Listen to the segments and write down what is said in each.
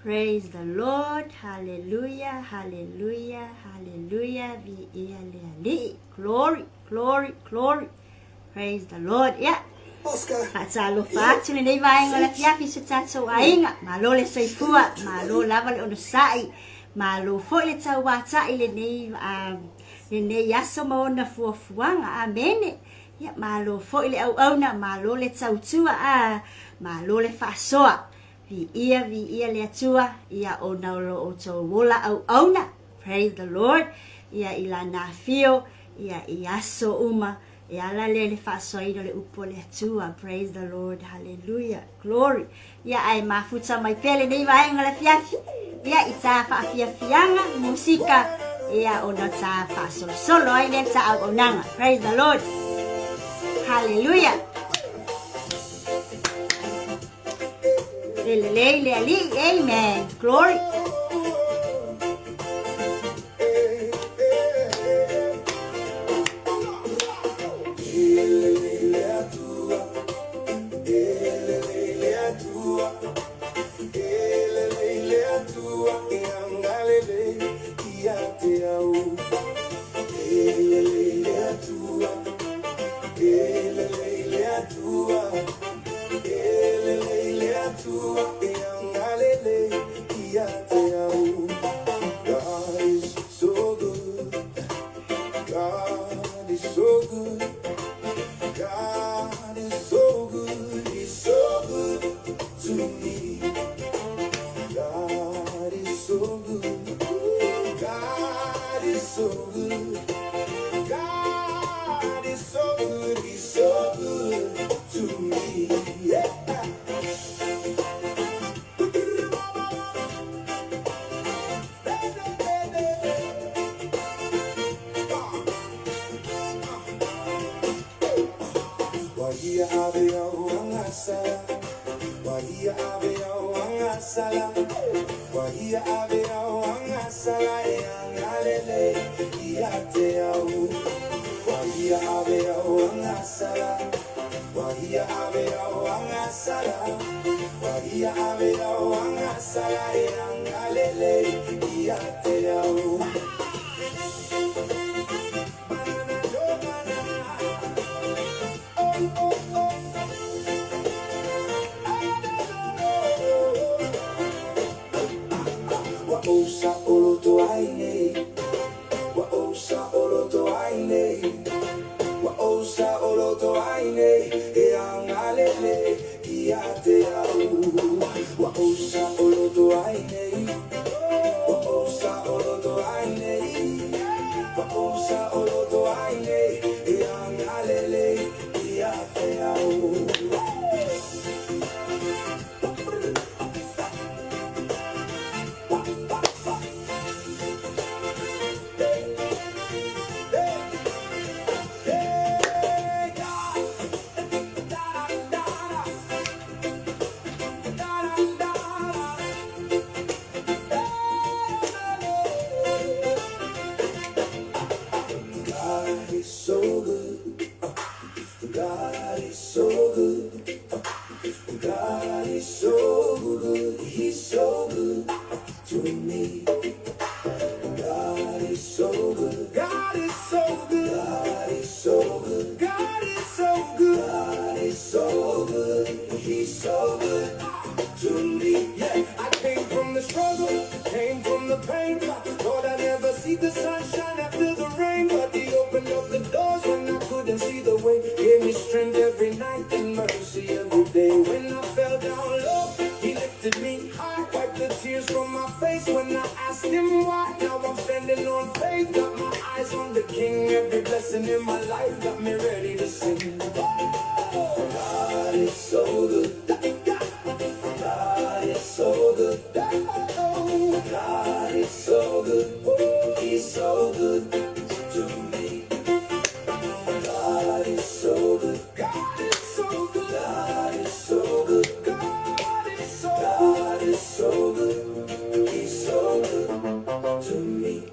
Praise the Lord. Hallelujah. Hallelujah. Hallelujah. Glory, glory, glory. Praise the Lord. Yeah. Fatsalo fatsune nei vai ngala fiafi se tatso ainga. Malo le soifua, malo lava le onosai. Malo fo le tau wata ile nei le nei yaso maona fuafuanga. Amen. Ya malo fo ile au na malo le tau tua malo le fasoa. Vi ia le atua ia o naulo o to wola au na. Praise the Lord. Ia ilana fio ia iaso uma ia la le fasoino le upo le atua. Praise the Lord. Hallelujah. Glory. Ia ai mafuta mai pele nei vai ngala fiafi. Ia ita fa fianga musika ia ona ta fa solo ai le ta au nanga. Praise the Lord. Hallelujah. Amen. Glory. God is so good. He's so good on faith, got my eyes on the King. Every blessing in my life got me ready to sing. God is so good. God is so good. God is so good. He's so good to me. God is so good. God is so good. God is so good. God is so good. God is so good. He's so good to me.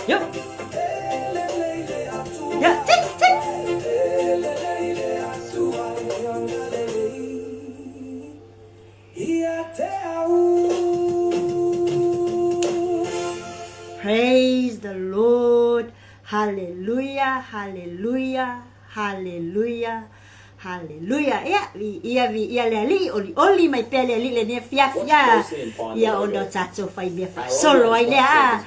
Yep. Yeah, tick, tick. Praise the Lord. Hallelujah, hallelujah, hallelujah, hallelujah. Ia le ali oli mai pele ali le ne fia. Ia onda tato fai bia fa solo ai le a.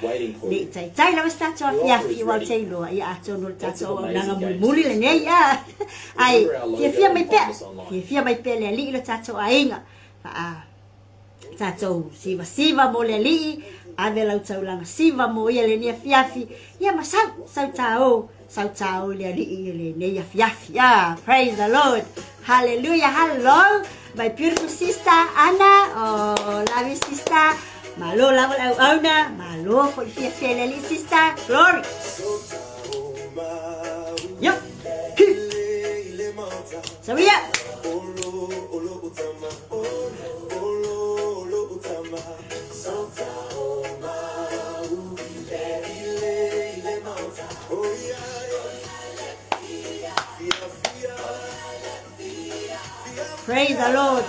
Le tai na tato fia wa tai lo ia ato no tato nanga muli le ne ia. Ai fia mai pele. Fia mai pele ali le tato ainga. Fa tato siva mo le ali. Ave lau tau langa siva mo ia le nia fiafi. Ia ma sau tau le ali le nia fiafi. Praise the Lord. Hallelujah. Hello. My beautiful sister Anna. Oh, love you sister. Malo lava au auna. Malo for fiafi le ali sister. Glory. Yup. So yeah. Praise the Lord.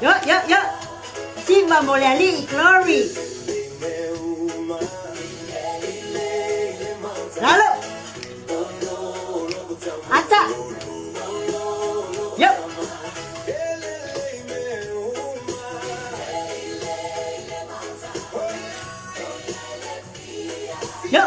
Yo. Siva moleali, glory. Lalo. Ata. Yo. Yo.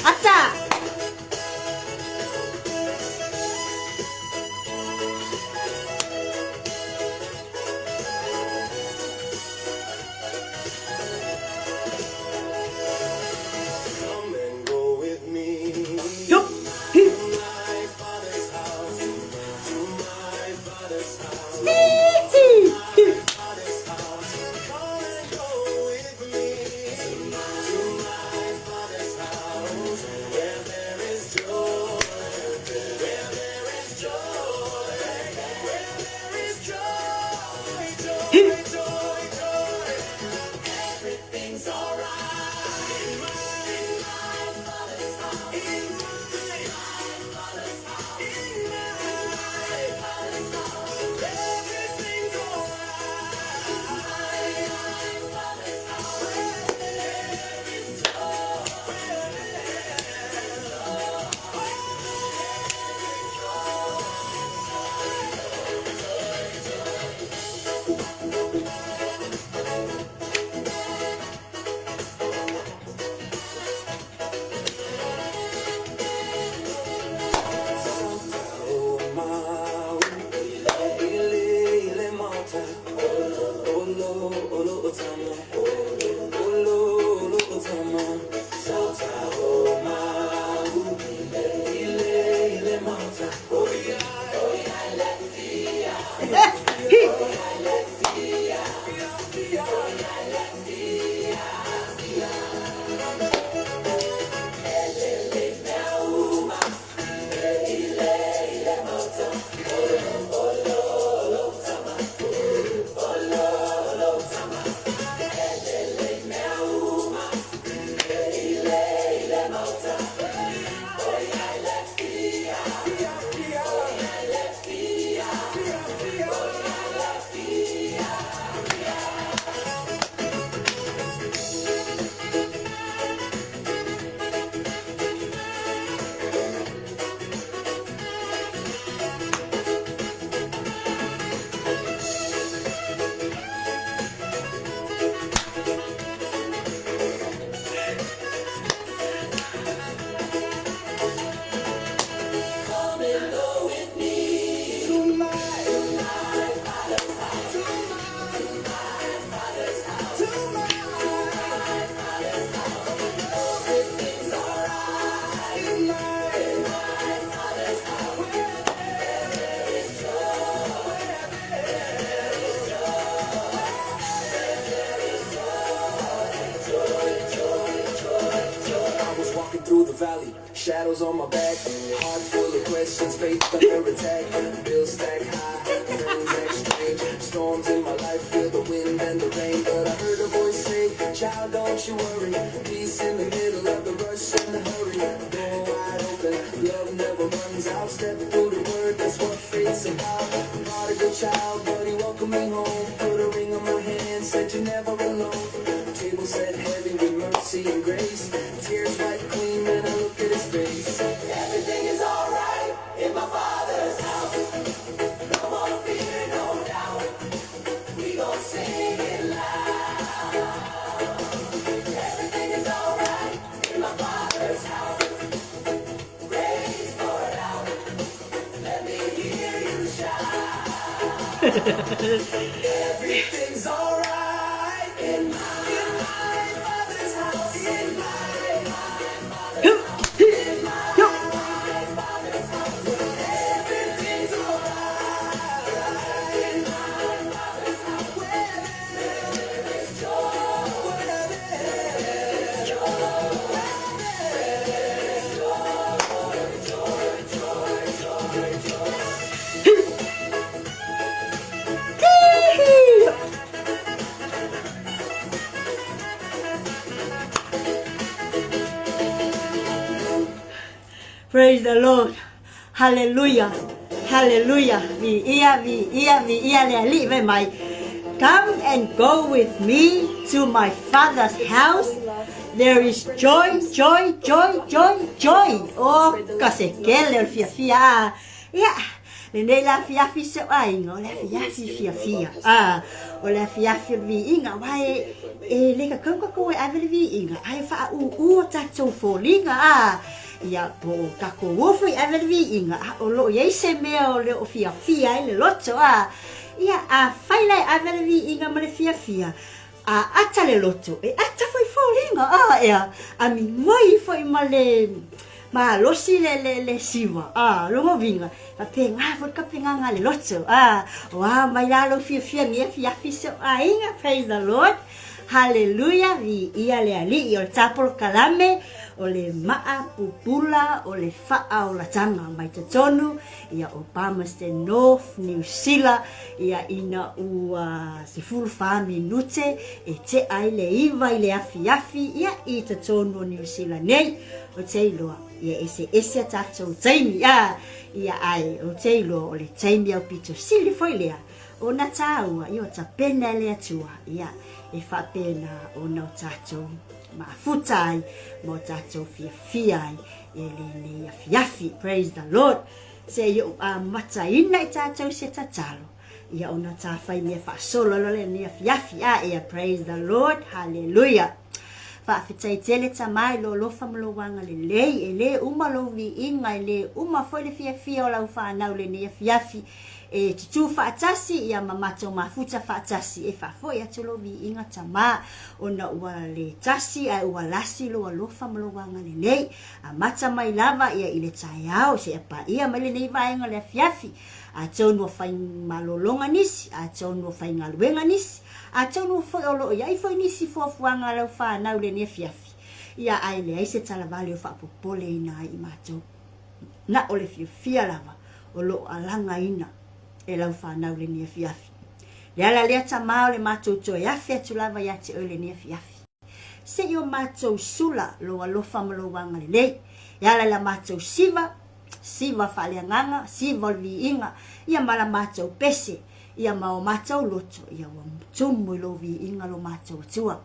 Ata. Come and go with me. Yo. Shadows on my back, heart full of questions, faith under attack. Bills stack high, friends act strange. Storms in my life, feel the wind and the rain. But I heard a voice say, child, don't you worry. Peace in the middle of the rush and the hurry. Door wide open, love never runs out. Step through the word, that's what faith's about. Prodigal child, but he welcomed me home. Put a ring on my hand, said you're never alone. Table set heavy with mercy and grace. Tears wipe clean when I look at his face. Everything is alright in my Father's house. No more fear, no doubt. We gon' sing it loud. Everything is alright in my Father's house. Praise for it out. Let me hear you shout. Everything's alright in my Father's house. In my Praise the Lord. Hallelujah. Hallelujah. Vi ia le ali ve mai. Come and go with me to my Father's house. There is joy, joy, joy, joy, joy. Oh, kasi kele o fia. Ya. Le la fia se ai ngo le fia. O le fia vi inga wai e le ka ko e ave vi inga. Ai fa u ta so folinga ia po kako wofu ave vi inga o lo ye se me o le o fia le loto ia a faila ave vi inga ma le fia ata le loto e ata foi folinga ia a mi moi foi ma lo si le siva lo mo vinga a pe nga fo ka pinga le loto wa mai la lo fia so inga. Praise the Lord. Hallelujah. Vi ia le ali o tapol kalame o le MAapupula o le Faaolataga mai te tonu ia o Palmerston North, New Zealand ia ina ua sifulu minute e te ai le iwa i le afi ia i te tonu o New Zealand nei o te iloa ia ese tatou taimi ia ai o te iloa o le taimi au pito sili foi lea o na taua i o ta pena le atua ia e whapena o na tatou maafutai mo tatou fia e le afi. Praise the Lord. Se yo mata ina i tatou se tatalo ia ona tawhai mea whaasolo le ni afi ia. Praise the Lord. Hallelujah. Whaafitai tele tamai lo lofa mlowanga le lei e le uma lo vi inga e le uma foi le fia o lau whanau le ni afi e tutu whaatasi ia mamato mafuta whaatasi e whafoi atu lo vi inga tama ona ua le tasi ai ua lasi lo alofa mlowanga le lei a mata mai lava ia i le tai au se apa ia mai le nei vaenga le afi a tonu o whai malolonga nisi a tonu o whai ngaluenga nisi a tonu o foi olo ia i foi nisi fuafuanga lau whanau le ni afi ia ai le aise talavale o whaapopole ina ai i mato na o le fia lava o lo alanga ina e lau whanau le ni afi. Le ala lea tamao le matou toi afi atu lava ia te oile ni afi. Se yo matou sula lo alofa malowanga le lei. Ia ala la matou siva whaleanganga, siva vi inga, ia mala matou pese, ia mao matou loto, ia wa tumu lo vi inga lo matou atua.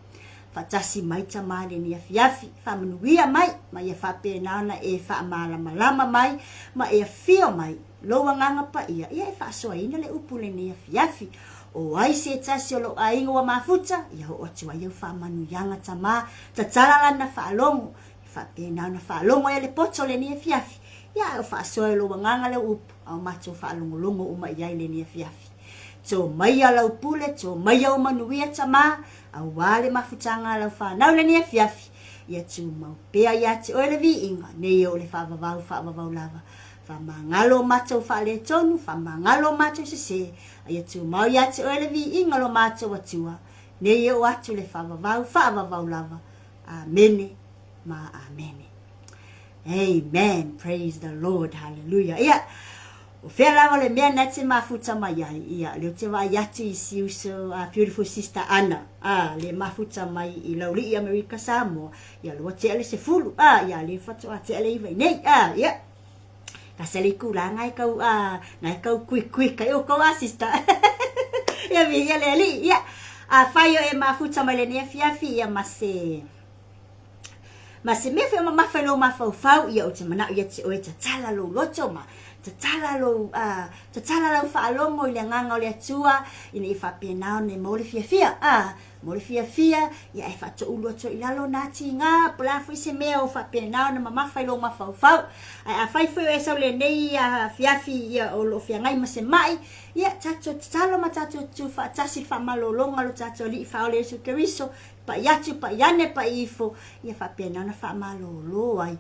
Fatasi mai tamale ni afi, whamanuia mai, ma ia whapenana e whamalama mai, ma ia fio mai, loa nganga pa ia e whaasoa ina le upule ni afi. O ai se tasi o lo a inga wa mafuta, ia o atua iau whamanuianga tama, tatalala na whaalongo, whapenana whaalongo ia le poto le ni afi. Ia o whaasoa loa nganga le upu, au mato whaalongolongo uma iai le ni afi. So mai ala upule, so mai au manuia tama, au wale mafutanga lau whanau le ni afi. Ia tu mau pea ia te oile vi inga, nei o le whaavavau lava. Whamangalo matou whale tonu, whamangalo matou se, ia tu mau ia te oile vi inga lo matou atua, nei o atu le whaavavau lava. Amene, ma amene. Amen. Praise the Lord. Hallelujah. Ia. O whela o le mea na te mafuta mai ai. Ia. Leo te wai atu I siuso beautiful sister Anna. Le mafuta mai I lauri I Amerika Samoa. Ia lua te ale se fulu. Ia le whatu a te ale iwai nei. Ia. Ka sali kula ngai kau kui kai o kau sister. Ia vi ia le ali. Ia. Whai o mafuta mai le nea fiafi ia ma se me fe ma fa lo ma fa ia o te mana ia te o te tala lo loto ma te tala lo fa longo I le nganga o le atua ina I fa pena ne mo le fia mo le fia ia e fa to ulo to I lalo na ti nga pla fu se me o fa pena na ma fa lo ma fa a fa e sa le nei fia ia o lo fia ngai ma se mai ia tato talo ma tato tu fa tasi fa malolonga lo tato li fa o le su keriso pa yatu pa yane pa ifo ia fa pena na fa malolo ai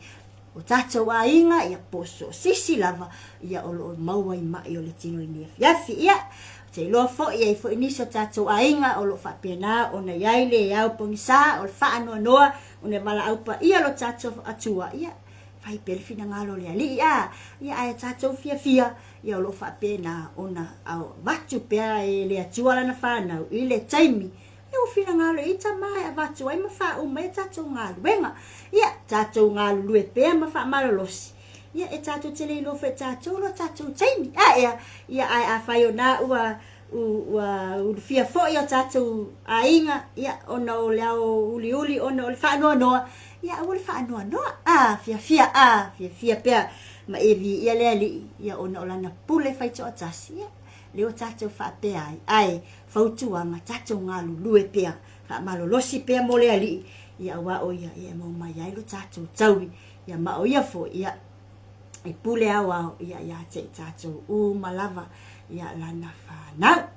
o tato wa inga ia poso sisi lava ia o lo mau ai mai o le tino ni fiafi ia te lo fo ia ifo iniso tato wa inga o lo fa pena ona yai le au pongisa o fa ano noa ona mala au pa ia lo tato atua ia fai pelfina ngalo le ali ia ai tato fia ia lo fa pena ona au batu pe le atua la na fa na ile taimi eu fina ngalo I tamai avatu ai mafa o me tato ngalo wenga ia tato ngalo lue pe mafa malolosi ia e tato tele lo fe tato lo tato taimi ia ai a faiona u fia fo ia tato ainga ia ona o leo uli ona o fa no ia o fa no fia pe ma evi ia le ali ia ona o lana pule fai to atasi ia leo tato fa pe ai fautuanga tato ngalu lue pea fa malolosi pea mole ali ia wa o ia mo mai ai lo tato taui ia ma o ia fo ia I pule awa ia te tato malava ia lana fa na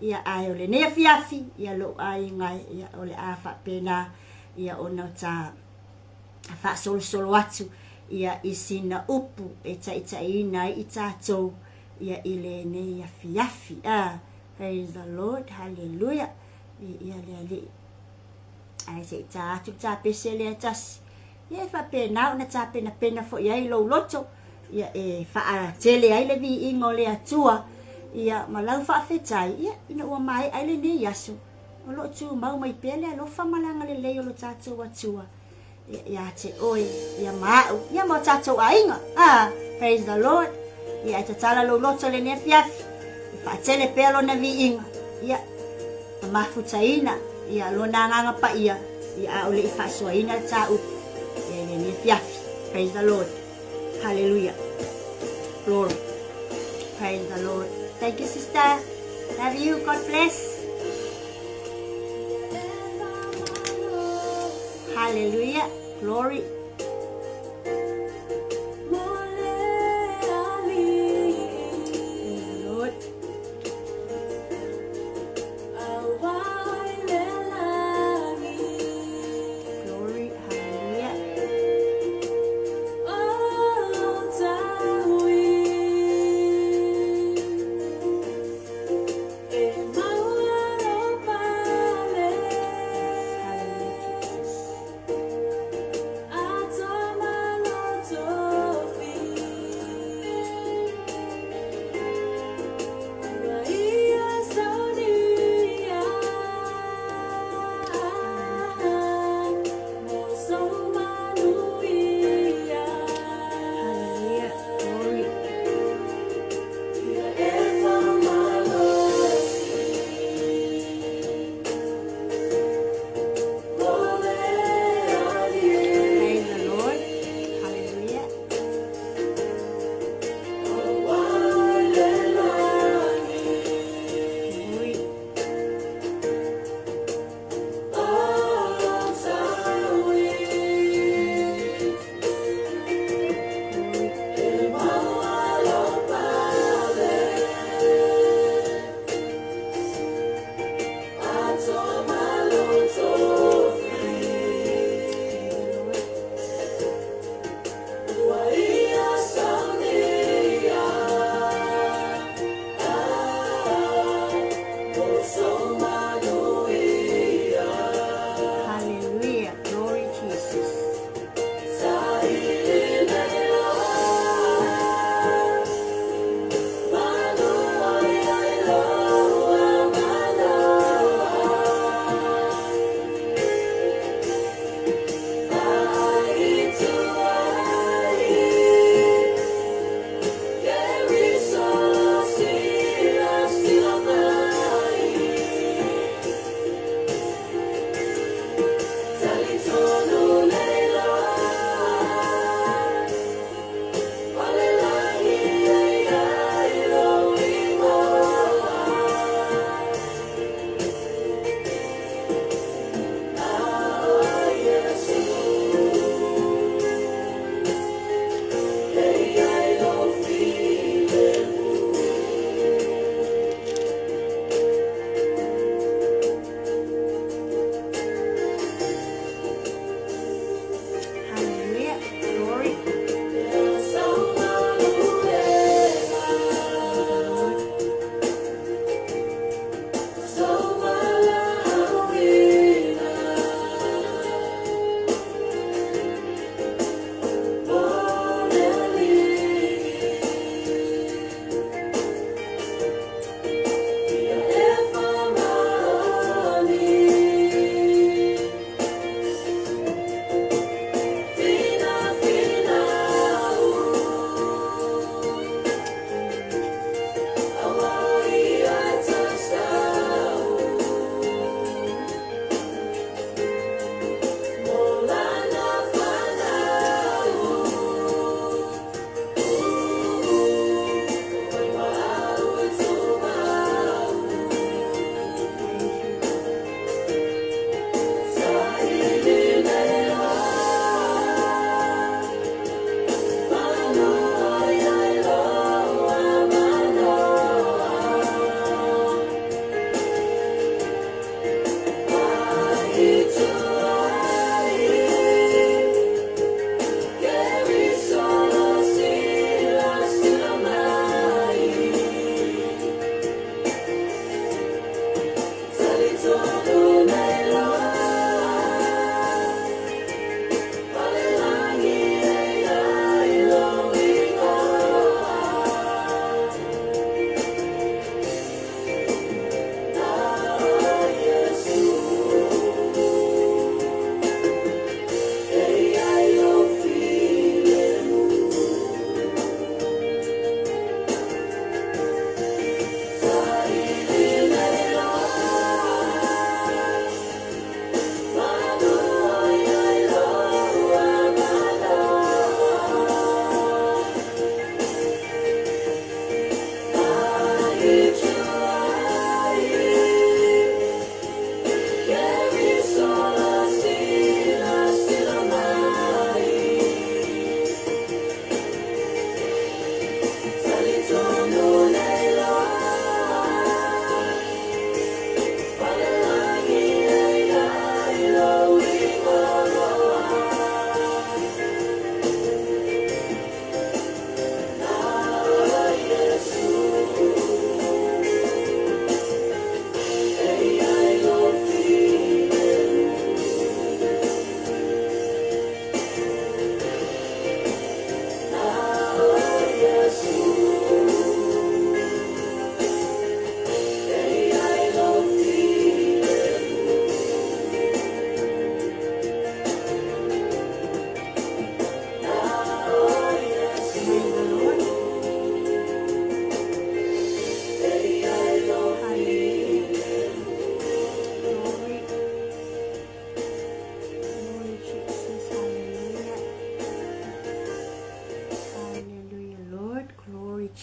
ia ai ole ne fiafi ia lo ai ngai ia ole a fa pena ia ona ta fa solo atu ia isina upu eta ina I tato ia ile ne ia fiafi praise the Lord hallelujah ia le ai se ta pese le tas ia fa pena ona ta pena fo ia lo loto ia e fa tele ai le vi ingo le atua ia malau fa fetai ia ina o mai ai le ni yaso o lo tu mau mai pele lo fa malanga le le lo tatu atua ia te oi ia ma tatu ainga praise the Lord ia te tala lo loto le ne fiafi fa tele pelo na vi inga ia mafutaina ia lo nanga pa ia ole fa soina ta u ia ne fiafi praise the Lord hallelujah glory praise the Lord thank you sister love you God bless hallelujah glory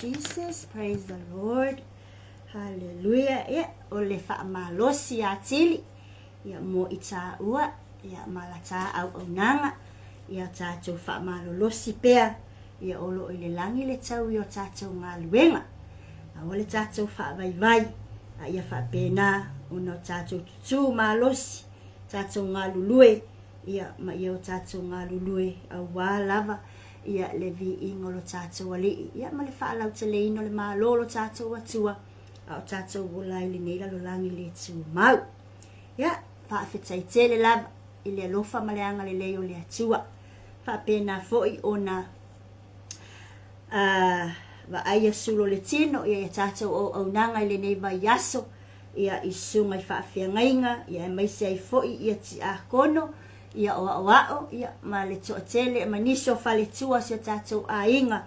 Jesus, praise the Lord. Hallelujah. Ya, ole whaamalosi a tili. Ya mo i tā ua. Ya mala tā au nanga. Ya tātou whaamalolosi pea. Ya olo i le langi le tau i o tātou ngā luenga. A ole tātou whaavaivai. A ia whaapena o no tātou tutu malosi. Tātou ngā lulue. Ia ma ia o tātou ngā lulue. A wā lava. Ia le vi ingolo tātou ali. Ia ma le whaalau te le ino le mālolo tātou atua. A o tātou wolai le neila lo langi le tū mau. Ia, whaafetai tele lava. I le alofa ma le anga le leo le atua. Whaapena foi o na wa aia sulo le tino. Ia tātou o nanga i le neiva yaso. Ia i sunga i whaafea ngainga. Ia maise ai foi ia ti a kono. Ia o ao, ia ma le toa tele, ma niso whale tua se tātou a inga.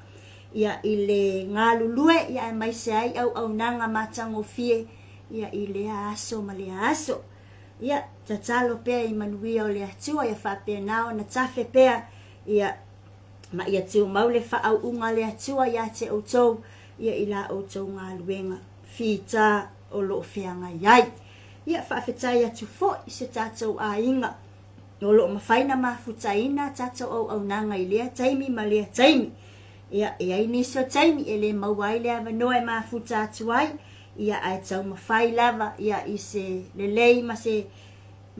Ia i le ngā lulue, ia e maise ai au nanga matango fie, ia i le aso ma le aso. Ia tatalo pea i manuia o le atua, ia whapea nao na tafe pea, ia ma ia tiu maule whaau unga le atua, ia te outou, ia i la outou ngā luenga, whita o lo whianga iai. Ia whaafetai atu fo i se tātou a inga. No lo mawhaina mawhutaina tātou au nanga i lea taimi ma lea taimi. Ia e ai niso taimi e le mawai lea wanoe mawhuta atuai. Ia ai tau mawhai lava ia i se lelei ma se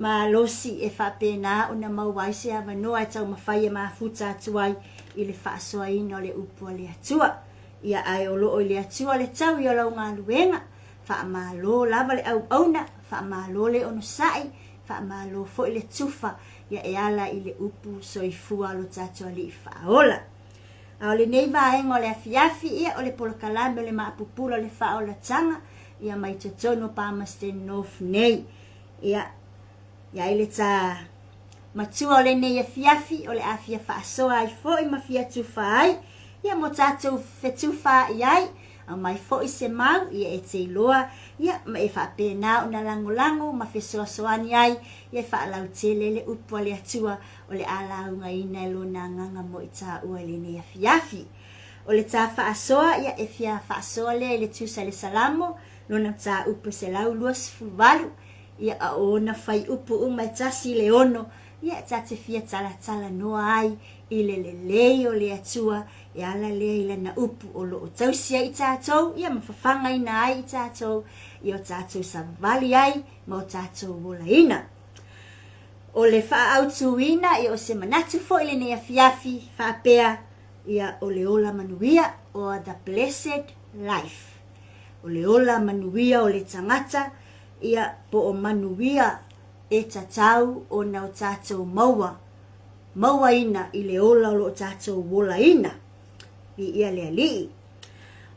ma losi e whapena o na mawai se a wanoe tau mawhai e mawhuta atuai i le whaasoa ino le upua le atua. Ia ai o loo le atua le tau i o lau ngā luenga. Whaamalo lava le au auna, whaamalo le ono sai. Whaamalo fo i le tufa, ia e ala i le upu soifua lo tātou ali i whaola. A o le neiva aenga o le afiafi, ia o le polokalame o le MAapupula o le Faaolataga, ia mai totono Palmerston North nei. Ia i le tā matua o le nei afiafi, o le afia whaasoa ai fo i mawhia tufa ai, ia mo tātou whetufa i ai, a mai fo i se mau, ia e te iloa, ia ma e whaapena o na lango ma whesoasoani ai, ia whaalau tele le upua le atua o le alaunga ina e lona nganga mo i tā ua le ne afiafi. O le tā whaasoa, ia e fia whaasoa le tusa le salamo, lona tā upu se lau luas fuwalu, ia a ona whai upu mai tasi le ono, ia tā te fia tala noa ai, i le lei o le atua, e ala lea i lana upu o lo o tausia i tātou, ia mawhawhanga ina ai i tātou, i o tātou savali ai, ma o tātou wola ina. O le whaautuina, i o se manatu fo i le nea fiafi, whaapea, ia o le ola manuia, o the blessed life. O le ola manuia o le tangata, ia po o manuia e tatau o nau tātou maua ina i le ola lo tātou wola ina i ia le alii.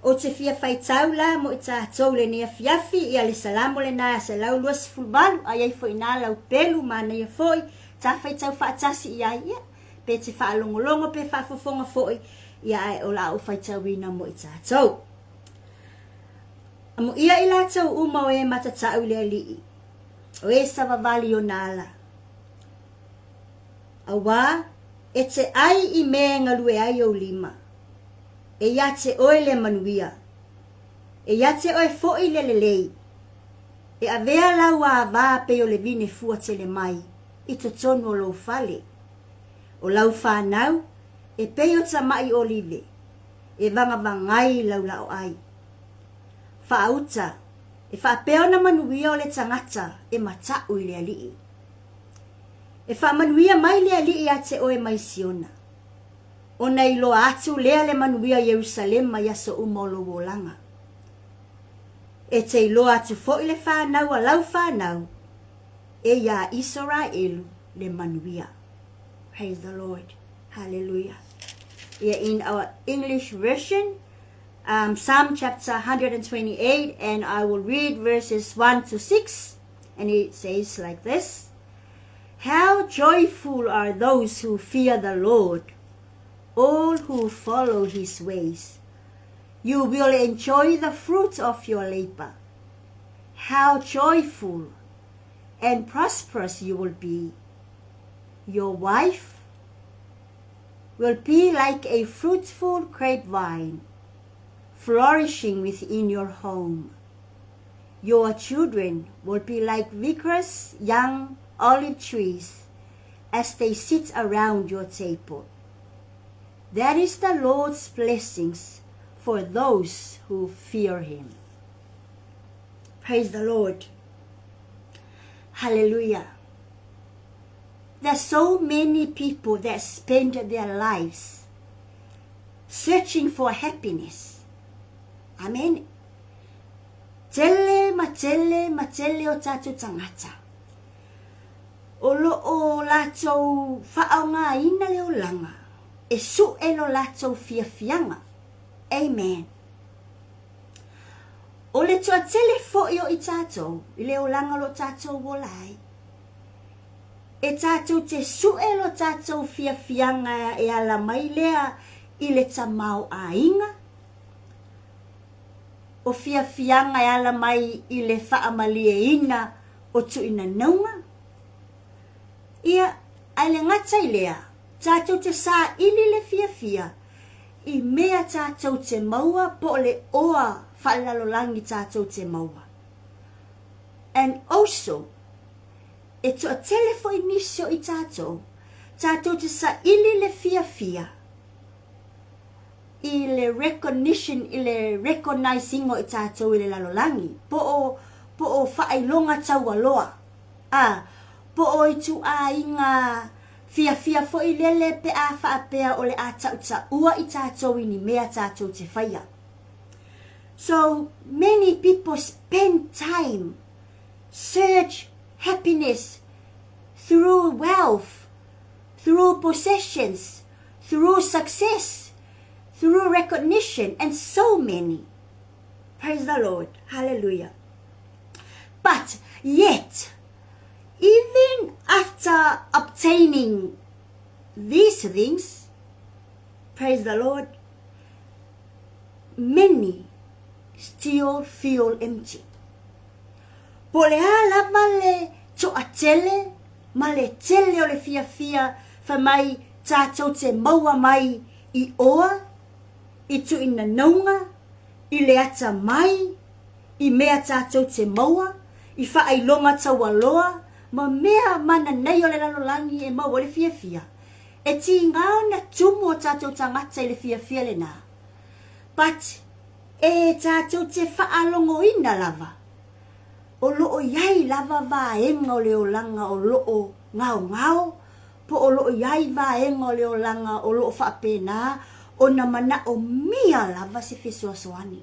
O te fia fai tau la mo i tātou le nea fiafi ia le salamo le nā se lau luas fulbalu a iai fo ina lau pelu mana ia foi ta fai tau whaatasi ia ia pe te whaalongolongo pe whaafofonga foi ia ai o la o fai tau ina mo i tātou. Amo ia i lātou uma o e matatau le alii o e savavali o nāla. Awa e te ai i mea ngalue ai o lima. E ia te oe le manuia. E ia te oe fo'i le lelei. E a vea lau a vā pe o le vine fua te le mai. I to tonu o lau fale. O lau whanau. E pe o ta mai olive. E vanga vangai lau lau ai. Whaauta. E whaapeo na manuia o le tangata. E matau i le alii. E whaamanuia mai le alii a te oe mai siona. O nei lo atu lea le manuia Jerusalem mai aso umolo wolanga. E te lo atu fo i le whanau a lau whanau. E ia Israelu le manuia. Praise the Lord. Hallelujah. Yeah, in our English version, Psalm chapter 128, and I will read verses 1 to 6. And it says like this. How joyful are those who fear the Lord, all who follow his ways. You will enjoy the fruit of your labor. How joyful and prosperous you will be. Your wife will be like a fruitful grapevine, flourishing within your home. Your children will be like vigorous young olive trees as they sit around your table. That is the Lord's blessings for those who fear him. Praise the Lord. Hallelujah. There's so many people that spend their lives searching for happiness. Amen. Tele o tatu tangata. O lo o latou whaonga ina leo langa. E su elo latou fianga. Amen. O le tua tele fo'i o i tātou, i leo langa lo tātou wolai. E tātou te su elo tātou fianga e ala mai lea i le tamau a inga. O fianga e ala mai i le whaamalie ina o tu ina naunga. Ia, ai le ngata i lea. Tātou te sā ili le fia, i mea tātou te maua po le oa whalalolangi tātou te maua. And also, e toa telefo inisio i tātou te sā ili le fia, i le recognition, i le recognizing o i tātou i le lalolangi, po o whailonga tau aloa, po o i tu a inga fia fo i lele pe a whaapea o le a tauta ua i tātou i ni mea tātou te whaia. So many people spend time, search happiness through wealth, through possessions, through success, through recognition, and so many. Praise the Lord. Hallelujah. But yet, even after obtaining these things, praise the Lord, many still feel empty. Po le lava le toa tele, ma le tele o le fia fa mai tātou te maua mai i oa, i tu ina naunga, i le ata mai, i mea tātou te maua, i whailonga tawaloa, ma mea mana nei o le lalolangi e mau o le fia. E ti ngao na tumu o tātou tangata i le fia le nā. But e tātou te whaalongo ina lava. O loo iai lava vaenga o le olanga o loo ngao, po o loo iai vaenga o le olanga o loo whaapena, o na mana o mia lava se fesoasoani.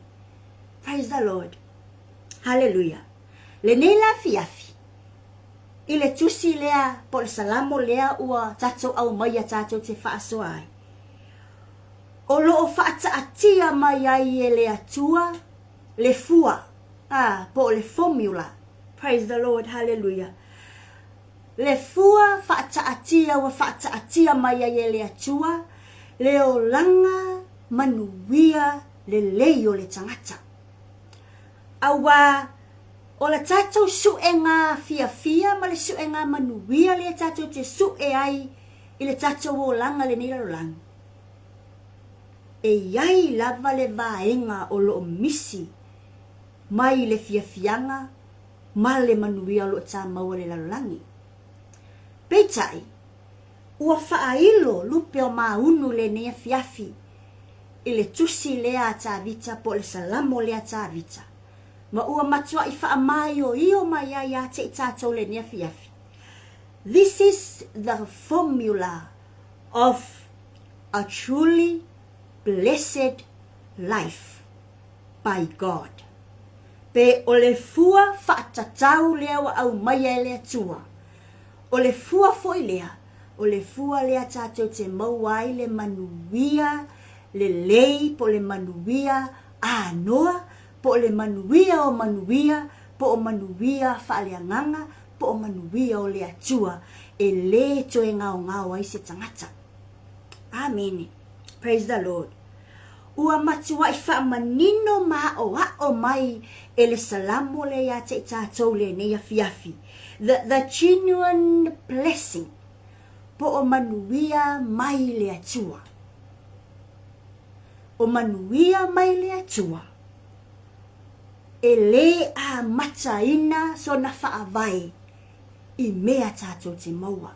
Praise the Lord. Hallelujah. Le nei la fiafi. I le tusi lea po le salamo lea ua tatou au mai a tatou te whaasoa ai. O loo whaata atia mai ai e le atua, le fua, po le formula. Praise the Lord, hallelujah. Le fua whaata atia wa whaata atia mai ai e le atua, le o langa manuia le leo le tangata. Awa, o le tatou suenga fia ma le suenga manuia le tatou te sue ai i le tatou o langa le nila langa. E iai lava le vaenga o lo misi mai le fianga ma le manuia lo ta maua le lalangi. Peitai, ua whaailo lupe o maunu le nea fiafi i le tusi lea ta vita po le salamo lea ta vita. Ma ua matua i whaamai o io mai ai a te tatou le nea fiafi. This is the formula of a truly blessed life by God. Pe o le fua whaatatau lea wa au mai e lea tua. O le fua foi lea. O le fua lea tatou te mauai le manuia, le lei po le manuia a noa, po le manuia o manuia, po o manuia whaaleanganga, po o manuia o le atua, e le toe ngao ai se tangata. Amen. Praise the Lord. Ua matua i whaamanino maa o mai e le salamo le ia te tātou le nea fiafi. The genuine blessing po o manuia mai le atua. O manuia mai le atua. E le a mataina so na whaavai i mea tātou te maua.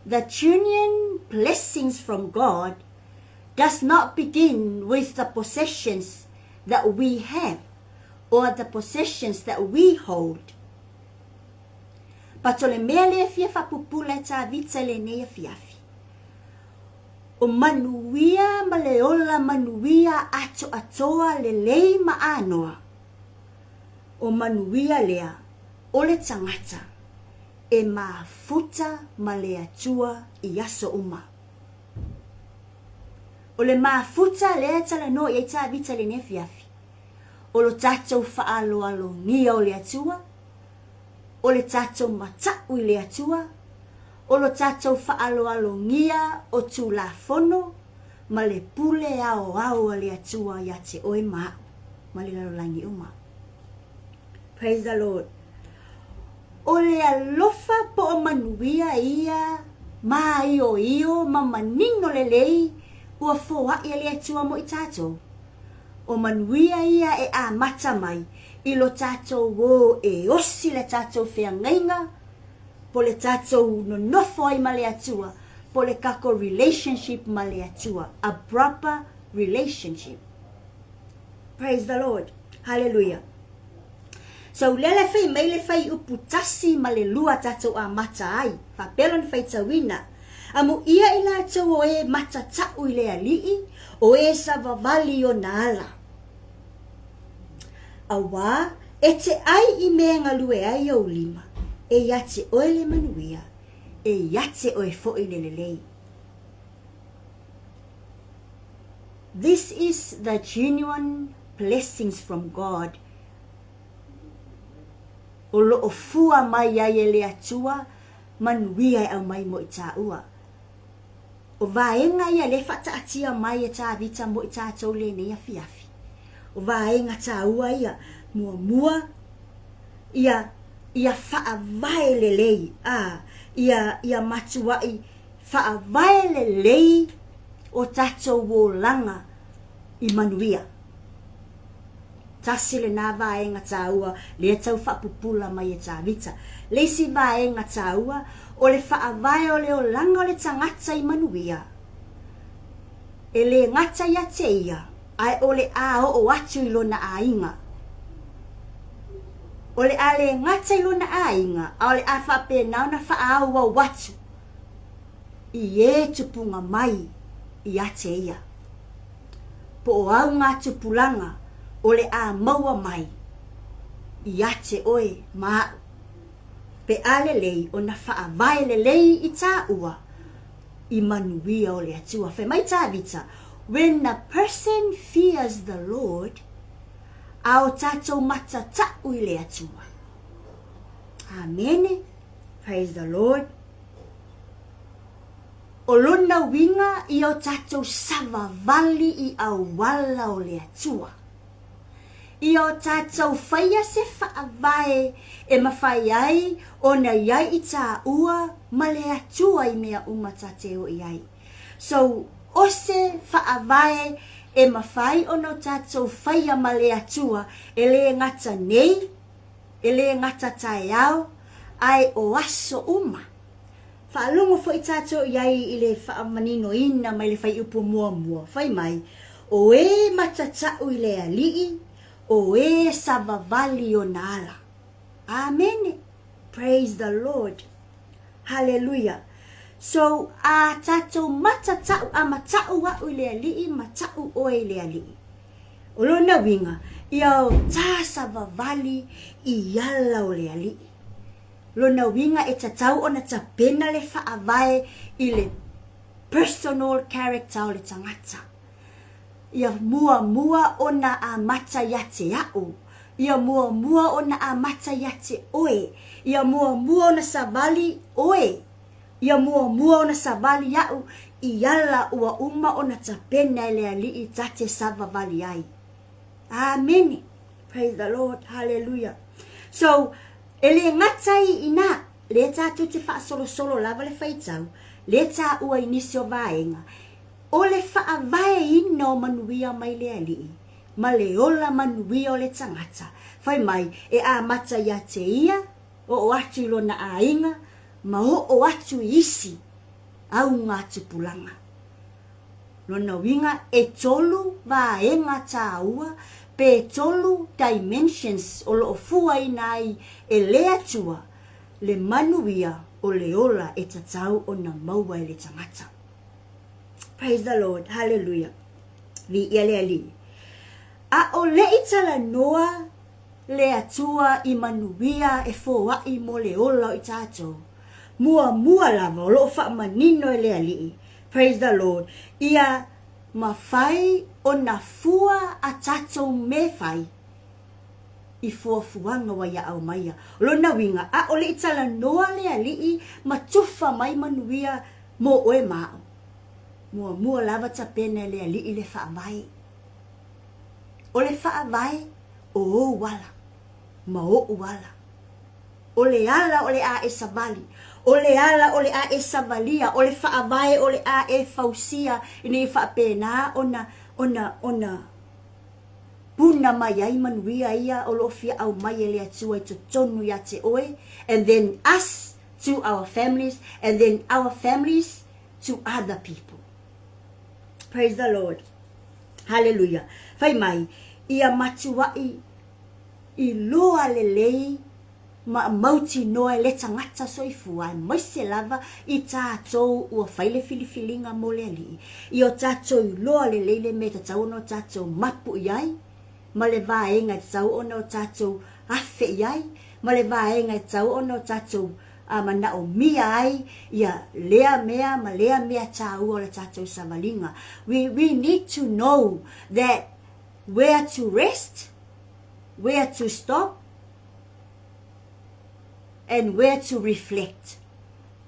The genuine blessings from God does not begin with the possessions that we have or the possessions that we hold. But ole mea le fia whapupula ta vita le nea fiafi. O manuia ma le ola manuia ato atoa le lei maanoa. O manuia lea o le tangata e maafuta ma le atua i aso uma. O le maafuta lea tala no i ta vita le nea fiafi. O lo tatou whaalo ngia o le atua. O le tatou matau i le atua. O lo tatou whaalo ngia o tu la fono. Ma le pule ao le atua ia te oi maa. Ma le lalolangi uma. Praise the Lord. O le alofa po o manuia ia. Ma io ma manino le lei. Ua foa ia le atua mo i tatou. O manuia ia e a mata mai. I lo tatou wo e osi le tatou whiangainga. Po le tatou no nofo ai ma le atua. Po le kako relationship ma le atua. A proper relationship. Praise the Lord. Hallelujah. So lele fai mai le fai uputasi ma le lua tatou a mata ai. Whapelon fai tawina. Amu ia ila tau o e matatau i le alii. O e sa vavali o nala. Awa, e te ai i mea ngalue ai o lima. E yate o le manuia. E yate o e fo i le lei. This is the genuine blessings from God. O lo o fua mai ai e le atua. Manuia e au mai mo i tā ua. O vaenga ia le fata atia mai e tā vita mo i tātou le nea fiafi. O vaenga tā ua ia mua. Ia whaavae le lei. Ia matuai whaavae le lei o tātou o langa i manuia. Tasi le nā vaenga tā ua le tau whapupula mai e tā vita. Le si vaenga tā ua o le whaavae o le o langa o le tangata i manuia. E le ngata ia te ia, ai o le a o atu ilo na ainga. O le a le ngata ilo na ainga, a o le a whape nao na whaau wa watu. I e tupunga mai i a te ia. Po o au ngā tupulanga o le a maua mai. ia te oe ma pe ale lei o na whaavae le lei I tā ua I manuia o le atua. Whai mai tā vita, when a person fears the Lord, a o tātou matatau I le atua. Amen. Praise the Lord. O lona winga I o tātou savavali I au wala o le atua. I o tātou whaia se whaavae e mawhai ai o na iai I tā ua ma le atua I mea umatate o iai. So, o se whaavae e mawhai o no tātou whaia ma le atua e le ngata nei, e le ngata tae au, ai o aso uma. Whaalungo fo I tātou iai I le whaamanino ina mai le whai upu mua mua. Whai mai, o e matatau I le alii, o e savavali o nala. Amen. Praise the Lord. Hallelujah. So, a tātou matatau, a matau wa o le alii, matau o e le alii. O lona winga, ia o tā savavali I yala o le alii. Lona winga e tatau o na tapena le whaavae I le personal character o le tangata. Ia mua o na a mata ia te au. Ia mua o na a mata ia te oe. Ia mua o na savali oe. Ia mua o na savali au. Iala ua uma o na tapena le ali I tate savavali ai. Amen. Praise the Lord. Hallelujah. So, ele ngatai ina. Le tātou te wha solo lava le whaitau. Le tā ua inisi o vaenga. O le whaavae ina o manuia mai le alii. Ma le ola manuia o le tangata. Whai mai, e a mata ia te ia, o atu lo na a inga, ma o atu isi, au ngā tupulanga. Lona winga e tolu vaenga tā ua, pe tolu dimensions o lo fua inai e le atua, le manuia o le ola e tatau o na maua e le tangata. Praise the Lord. Hallelujah. Vi ele ali. A o le itala noa le atua I manuia e foa I mo le ola I tātou. Mua lava o lo wha manino e le ali. Praise the Lord. Ia mawhai o na fua a tātou me whai. I fuafuanga wa ia au maia. Lona winga. A o le itala noa le ali matufa mai manuia mo oe mao. Mua lava tapena le ali I le whaavae. O le whaavae, o wala. Ma o wala. O le ala, o le a e savali. O le ala, o le a e savalia. O le whaavae, o le a e fausia. Ine I whaapena, ona. Puna mai ai manuia ia, o lo fia au mai e le atua I tonu ia te oe. And then us to our families. And then our families to other people. Praise the Lord. Hallelujah. Whai mai, ia matuai I loa lelei ma mauti noa le tangata soifua. Moise lava I tātou ua whaile filifilinga mo le ali. I o tātou I loa lelei le me tatau no tātou mapu iai. Ma le vaenga tau ono tātou afe iai. Ma le vaenga tau ono tātou mana o mia ai ia lea mea ma lea mea tā ua le tātou savalinga. We need to know that where to rest, where to stop, and where to reflect.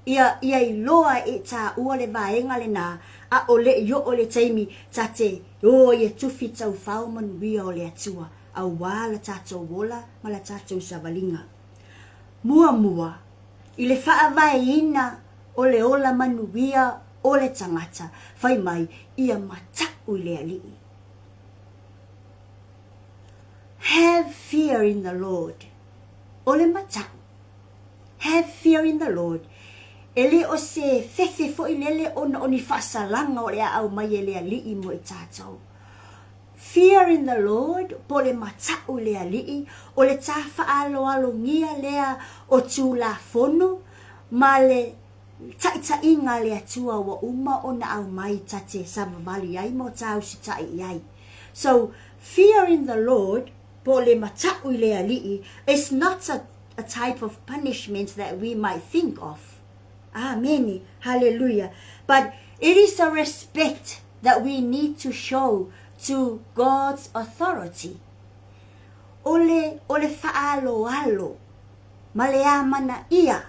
Ia I loa e tā ua le vaenga le nā a o le yo o le taimi tate o ia tufi tau whao manuia o le atua a wala tātou wola ma la tātou savalinga. Mua I le whaavae ina o le ola manuia o le tangata. Whai mai, ia matau I le alii. Have fear in the Lord. O le matau. Have fear in the Lord. Ele o se fefe fo I lele ona oni whasalanga o le au mai e le alii mo I tātou. Fear in the Lord, po le matau le alii, o le tafa alo ngia lea o tu la fono, ma le taita inga le atua wa uma o na au mai tate savavali ai mo tau si tai ai. So, fear in the Lord po le matau I le ali'i is not a type of punishment that we might think of. Amen. Hallelujah. But it is a respect that we need to show to God's authority. Ole fa'alo malea mana ia.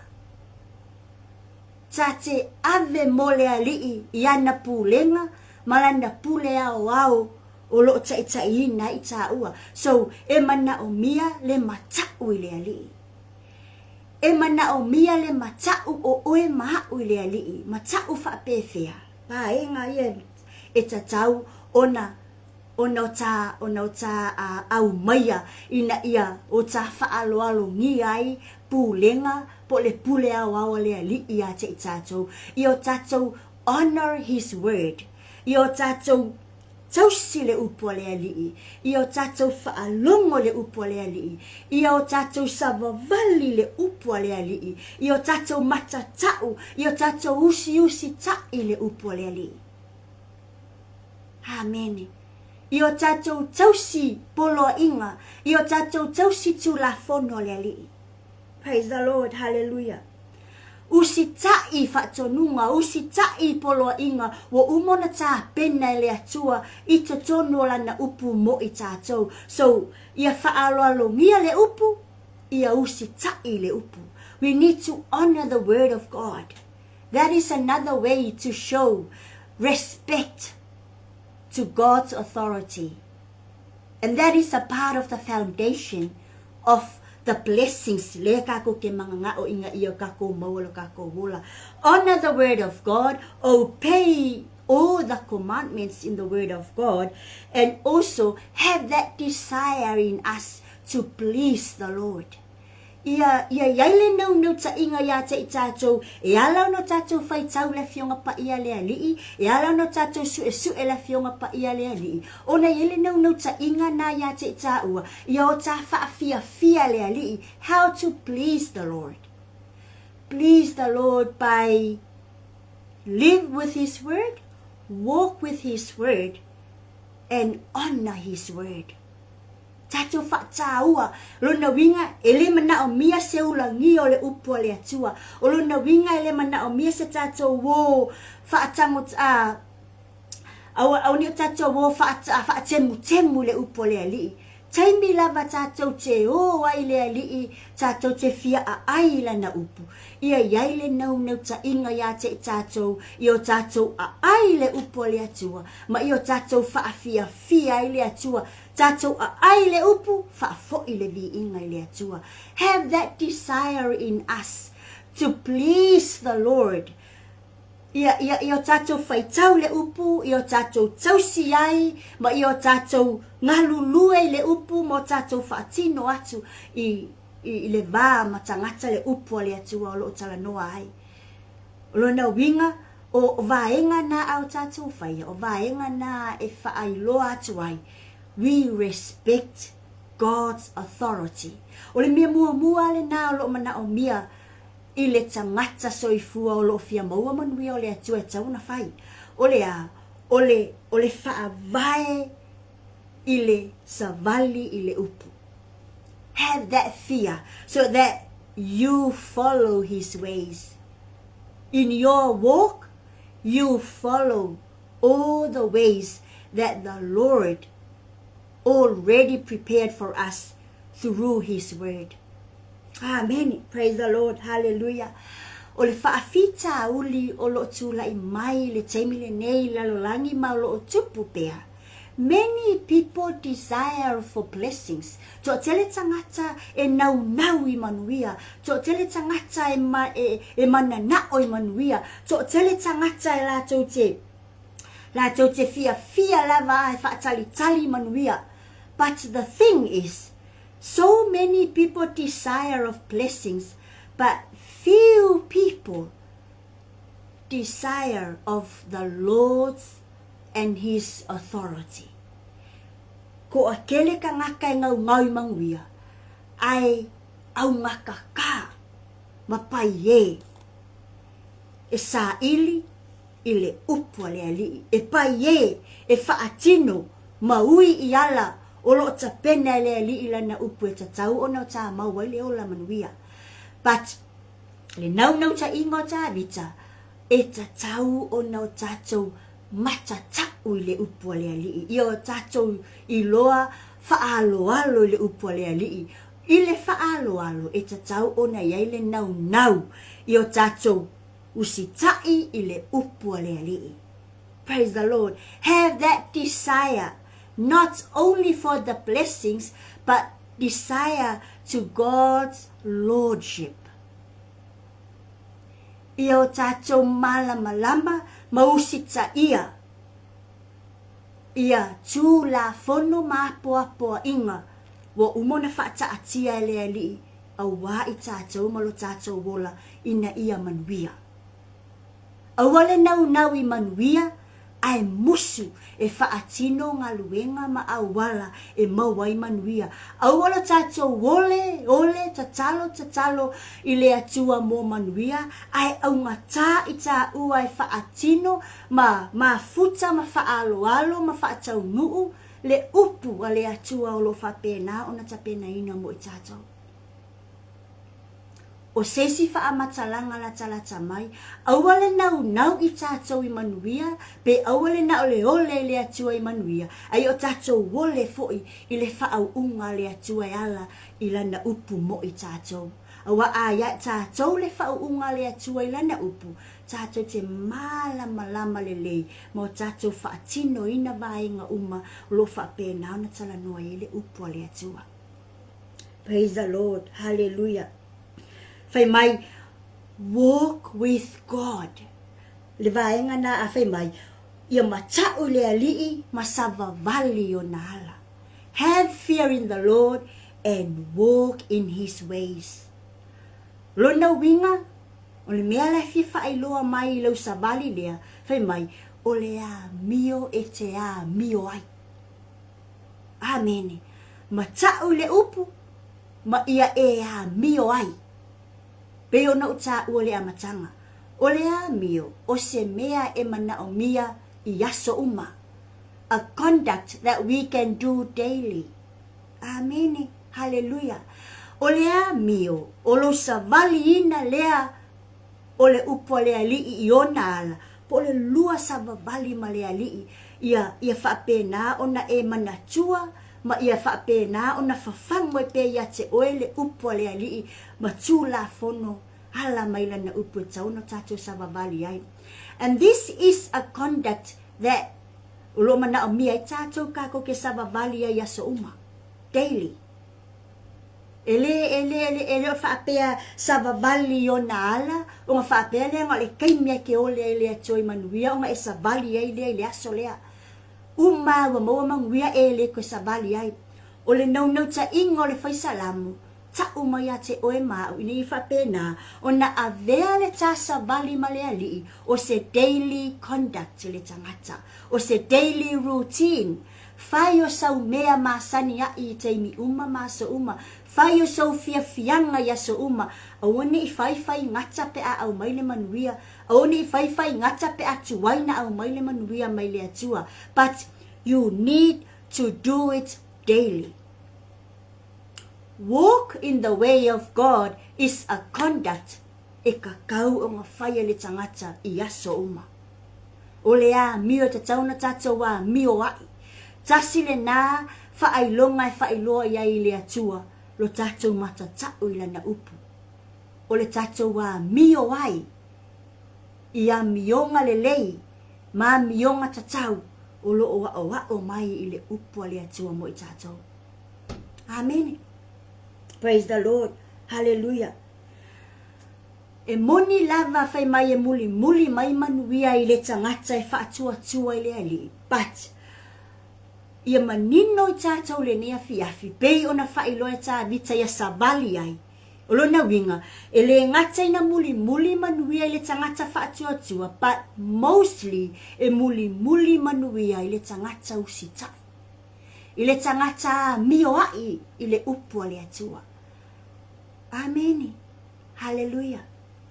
Tate ave mole ali'i iana pulenga malanda pule au o lo ina I ua. So e mana o mia le matau I le ali'i. E mana o mia le matau o oe mahau I le ali'i. Matau whapewhia. Paenga ia e tatau ona o ta au maia ina ia o ta whaaloalo ngiai pulenga po le pule au le ali'i a te tatou. I o tatou honor his word. I o tatou tausi le upo le ali'i. I o tatou whaalongo le upo le ali'i. I o tatou savavali le upo le ali'i. I o tatou matatau. I o tatou usi tai le upo le ali'i. Amen. I o tatou tausi polo inga. I o tatou tausi tulafono le ali'i. Praise the Lord. Hallelujah. Usitai whatonunga, usitai polo inga, wa umona tā pena le atua, I te tono lana upu mo I tātou. So, ia whaaloalo ngia le upu, ia usitai le upu. We need to honor the word of God. That is another way to show respect to God's authority. And that is a part of the foundation of the blessings le kako ke mga ngao inga iyo kako mawalo kako wula. Honor the word of God, obey all the commandments in the word of God, and also have that desire in us to please the Lord. Ia yaile no ta inga ya te itatou, e ala no tatou fai tau le fionga pa ia le ali'i, e ala no tatou su le fionga pa ia le ali'i. Ona yaile no ta inga na ya te itaua, ia o ta fia le ali'i, how to please the Lord. Please the Lord by live with his word, walk with his word, and honor his word. Tatou whataua, lona winga, ele mana o mia se ulangi o le upo le atua. O lona winga, ele mana o mia se tatou wo whaatamut au ni o tatou wo whaatemu le upo le ali'i. Taimi lava tatou te o ai le ali'i, tatou te fia a ai lana upu. Ia yaile nau ta inga ya te tatou, I o tatou a ai le upo le atua, ma I o tatou whaafia ai le atua, tatou a ai le upu, whaafoi le vi inga le atua. Have that desire in us to please the Lord. Ia o tatou whaitau le upu, I o tatou tausi ai, ma I o tatou ngalulue le upu, mo tatou whaatino atu I le vā matangata le upu le atua o lo tala noa ai. O lona winga, o vaenga na au tatou whaia, o vaenga na e whaailoa atu ai. We respect God's authority. O le mea mua le na o lo mana o mia, I le tangata soifua o lo fia maua manuia o le atua e tauna whai. O le whaavae I le savali I le upu. Have that fear so that you follow his ways. In your walk, you follow all the ways that the Lord already prepared for us through his word. Amen. Praise the Lord. Hallelujah. O le whaafita uli o lo tula I mai le teimi le nei lalolangi ma lo tupu pea. Many people desire for blessings. To tele tangata e nau I manuia. To tele tangata e manana o I manuia. To tele tangata e la te fia lava e whaatali manuia. But the thing is, so many people desire of blessings, but few people desire of the Lord's and his authority. Ko akele ka ngaka ngau manguia, ai au ngaka ka mapai e sa ili ile upu ale ali e pai e faatino maui I ala O lo ta pena le li ila na upu e ta tau o na ta mau wai le o la manuia. But le nau ta ingo ta vita e ta tau o na tatou mata tau i le upu le li. I o tatou i loa faaloalo le upu le li. I le faaloalo e ta tau o na iai le nau i o tatou usitai i le upu le li. Praise the Lord. Have that desire, not only for the blessings, but desire to God's Lordship. Ia o tātou malama mausita ia. Ia tū la fono māpoa inga, wa umona whaata atia lea li, a wā i tātou malo tātou wola ina ia manuia. A wale nau i manuia, ai musu e whaatino ngā luenga ma awala e maua i manuia. Awala tātou ole tatalo i lea tua mō manuia, ai au ngā tā i tā ua e whaatino ma futa ma whaaloalo ma whaatau nuu le upu a lea tua o lo whapena o na tapena ina mo i tātou. O sesi wha amatalanga la talata mai, awale nau i tātou i manuia, pe awale na ole le atua i manuia, ai o tātou wole foi i le whaau unga le atua i ala i lana upu mo i tātou. Awa aia tātou le whaau unga le atua i lana upu, tātou te malama le lei, mo tātou whaatino ina vaenga uma lo whapena na talanoa i le upu le atua. Praise the Lord, hallelujah. Fai mai, walk with God. Le vaenga na a fai mai, ia matau le alii masava vali o nala. Have fear in the Lord and walk in his ways. Lona winga, o le mea le fifa ai loa mai lau sa vali lea, fai mai, o le a mio e te a mio ai. Amen. Matau le upu, ma ia e a mio ai. Peo na uta ua le amatanga. O le a mio, o se mea e mana o mia i aso uma. A conduct that we can do daily. Amen. Hallelujah. O le a mio, o lo sa vali ina lea, o le upo le alii i ona ala, po le lua sa vali ma le alii, ia whapena ona e manatua, ma ia whapena ona whawhango e pe ia te oe le upo le alii, ma tū la fono, hala maila na upo e tau no tātou sa vavali ai. And this is a conduct that, ulo mana o mia i tātou kako ke sa vavali ai aso uma, daily. Ele o whapea sa vavali o na ala, o nga whapea lea nga le kaimia ke ole e lea toi manuia, o nga e sa vali ai lea i lea so lea. Uma wa maua manguia e le ko sa vali ai. O le nau ta ingo le whai salamu, ta umaya te oe mau, ini i whapena, o na avea le ta sa vali ma lea li, o se daily conduct le tangata, o se daily routine. Whai o sau mea masani a i teimi uma maso uma, whai o sau fianga ia so uma, aone i whai ngata pe a au maile manuia, aone i whai ngata pe a tuwaina au maile manuia maile atua. But you need to do it daily. Walk in the way of God is a conduct e kakau o ngā whai le tangata i aso uma. O lea mio te tauna tato wa mio ai. Tasile na whaailonga e whailoa ia i le atua, lo tātou mata tau i lana upu. O le tātou wa mio ai, ia mionga le lei, ma mionga tatau, o lo o mai i le upu a le atua mo i tātou. Amen. Praise the Lord. Hallelujah. E moni lava whai mai e muli mai manuia i le tangata e whaatua i le ali. But, ia manino i tātou le nea fiafi, pei ona whailoa tā vita ia savali ai. O lona winga, e le ngata ina muli manuia i le tangata whaatua, but mostly e muli manuia i le tangata usitai. I le tangata mioai i le upua le atua. Amen. Hallelujah.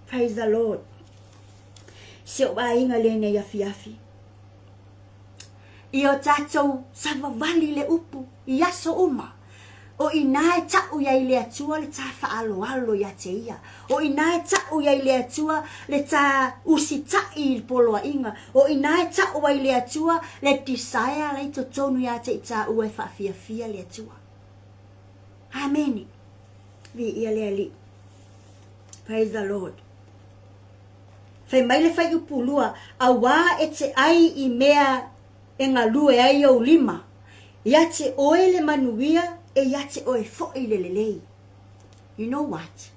Praise the Lord. Sio wa inga le nea fiafi. I o tātou savavali le upu, I aso uma. O inae tau ia I le atua le tā whaalo ia te ia. O inae tau ia I le atua le tā usitai I poloa inga. O inae tau ia I le atua le desire le to tonu ia te tā ua whaafia le atua. Amen. Vi ia le ali. Praise the Lord. Fai mai le fai upulua, a wā e te ai I mea e ngā lue ai au lima. Ia te oe le manuia, e ia te oe fo'i le lelei. You know what?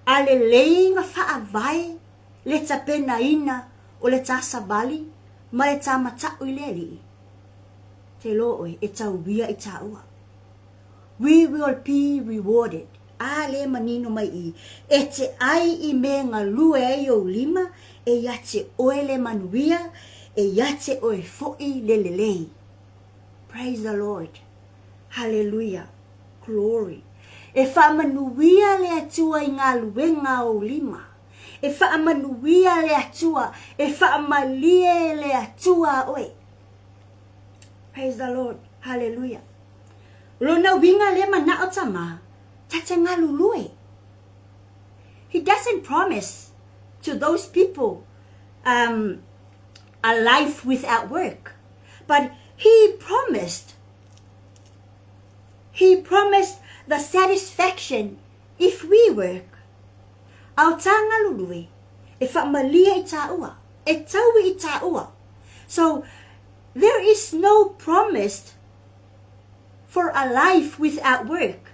A lelei ngā whaavai, le tapena ina, o le tasa bali, ma le tamatau I le ali. Te lo oe, e tau wia I ta ua. We will be rewarded. A le manino mai I. E te ai I me ngā lue ai au lima, e ia te oe le manuia, e ia te oe fo'i le lelei. Praise the Lord. Hallelujah. Glory. E whaamanuia le atua I ngā luenga o lima. E whaamanuia le atua. E whaamalie le atua oe. Praise the Lord. Hallelujah. Lona winga le mana o tama. Tate ngā lulue. He doesn't promise to those people a life without work. But He promised the satisfaction if we work. Au tanga lulue, e whaamalia I tā ua, e taui I tā ua. So, there is no promise for a life without work.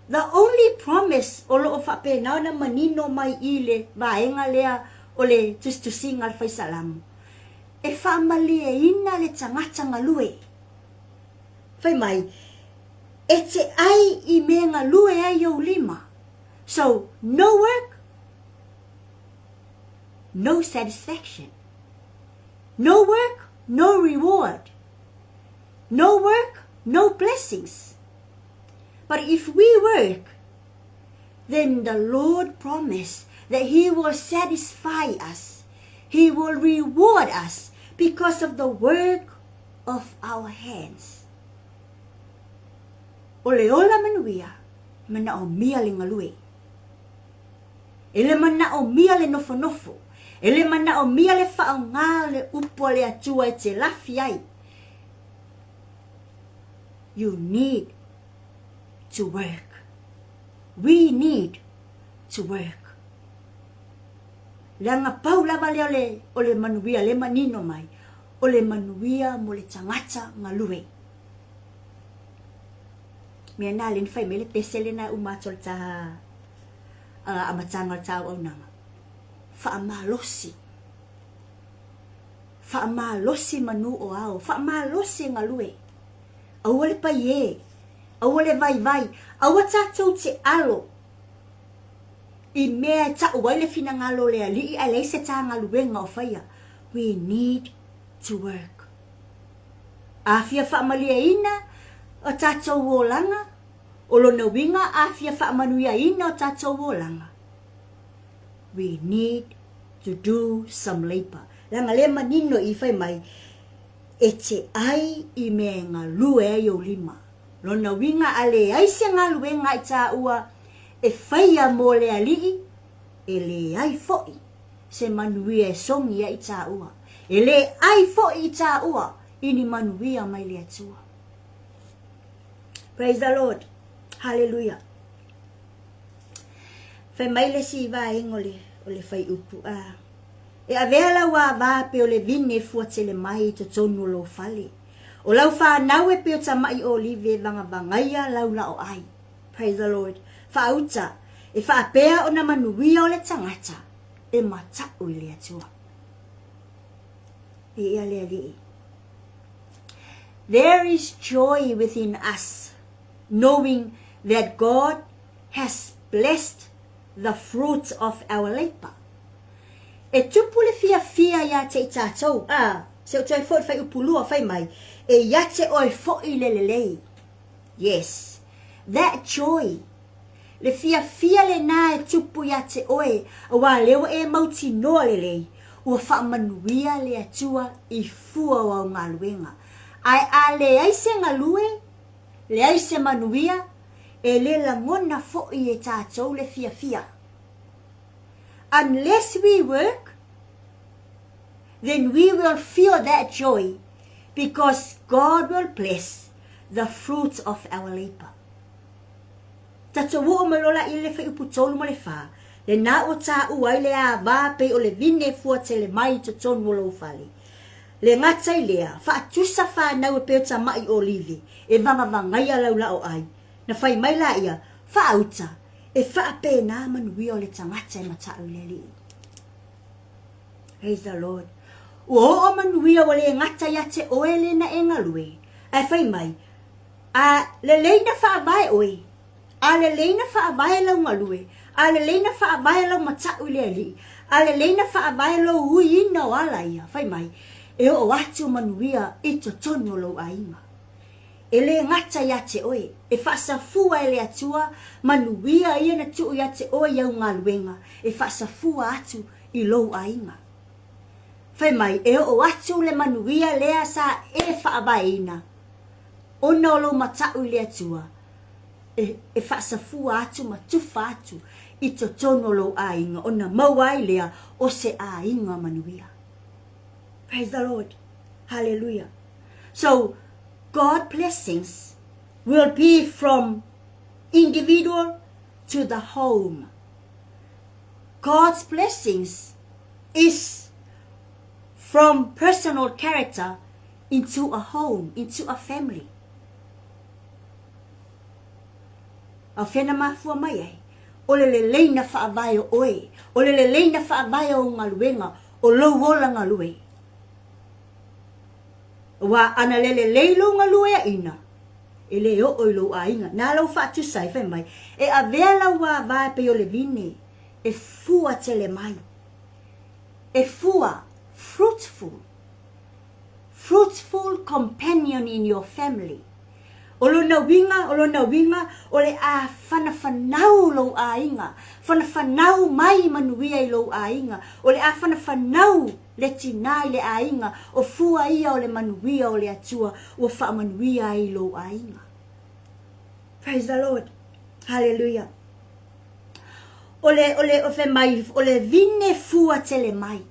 The only promise o loo whapenau na manino mai I le vaenga lea o le tustusinga al faisalamu. E whaamalia ina le tangata ngalue. Whai mai, e te ai I me ngalue ai au lima. So, no work, no satisfaction. No work, no reward. No work, no blessings. But if we work, then the Lord promised that He will satisfy us. He will reward us because of the work of our hands. Ole ola manuia, mana o mia le ngalue. Ele mana o mia le nofo. Ele mana o mia le whaonga le upo le atua e te lafi ai. You need to work. We need to work. Langa pau lava le ole manuia le manino mai. Ole manuia mo le tangata ngalue. Mea nā len whai mele pesele na umatol taha amatanga tau au nanga. Whaamalosi. Whaamalosi manu o au. Whaamalosi ngalue. Awale pa ye. Awale vai. Awatatou te alo. I mea ta uwaile fina ngalo lea li I leise ta ngaluenga o whaia. We need to work. Afia whaamalia ina o tatou o langa. O lona winga afia whaamanuia ina o tatou o langa. We need to do some labor. Langa le manino I whai mai. E te ai I mea ngā lue ai o lima. Lona winga ale aise ngā luenga I tā ua. E whaia mo le alii, e le ai fo'i, se manuia e songi ai tā ua. E le ai fo'i tā ua, ini manuia mai le atua. Praise the Lord. Hallelujah. Whai mai le si wa ingo o le whai upu a. E a vela wa wa pe o le vine fua tele mai to tonu lo fale. O lau whanau e pe o tamai o live vanga bangaia lau la o ai. Praise the Lord. Fauta, e whaapea o na manuia o le tangata, e matau I le atua. E ia le alii. There is joy within us, knowing that God has blessed the fruit of our labor. E tupu le fia ia te tātou, se o toi fōi whai upulua whai mai, e ia te oi fōi le lelei. Yes, that joy, le fia le nā e tupu ia te oe, a wā leo e mauti noa le lei, ua whaamanuia le atua I fua wau ngā luenga. ai a le ai se ngalue, le ai se manuia, e le langona fo'i e tātou le fia. Unless we work, then we will feel that joy, because God will bless the fruits of our labor. Tata wo mai lola I le whai uputolu mo le wha, le nā o tā uai le a vāpe o le vine fua te le mai to tonu o lo whale. Le ngatai lea, wha atusa wha nau e peo ta mai o livi, e vanga vangai a laula o ai, na whai mai la ia, wha auta, e wha ape nā manuia o le tangata e matau le li. Praise the Lord. O manuia o le ngata ia te oe le na e ngalue, ai whai mai, a le leina wha avai oe, a le leina wha avai lau ngalue, a le leina wha avai lau matau le li, a le leina wha avai lau hui ina o ala ia, whai mai, e o atu manuia I to tono lo ainga. E le ngata ia te oe, e whaasafua e le atua, manuia ia na tuu ia te oe iau ngā luenga, e whaasafua atu I lo ainga. Whai mai, e o atu le manuia lea sa e whaabaina, o na lo matau le atua, e whaasafua atu ma tufa atu, I to tono lo ainga, o na mawai lea o se ainga manuia. Praise the Lord. Hallelujah. So, God's blessings will be from individual to the home. God's blessings is from personal character into a home, into a family. A whena mafua mai ai. O le leina whaavai o oe. O le leina whaavai o ngaluenga. O lau ola ngalue. Wa ana lele leilo ngalue ina. E le o lo ainga. Nā lau whaatu sai whai mai. E a vela wa vai pe o le vine. E fua te le mai. E fua fruitful. Fruitful companion in your family. Olo na winga, o le a whanawhanau lo a inga. Whanawhanau mai manuia I lo a inga. O le a whanawhanau le tinai le a inga. O fua ia o le manuia o le atua. O wha manuia I lo a inga. Praise the Lord. Hallelujah. O le vine fua te le mai.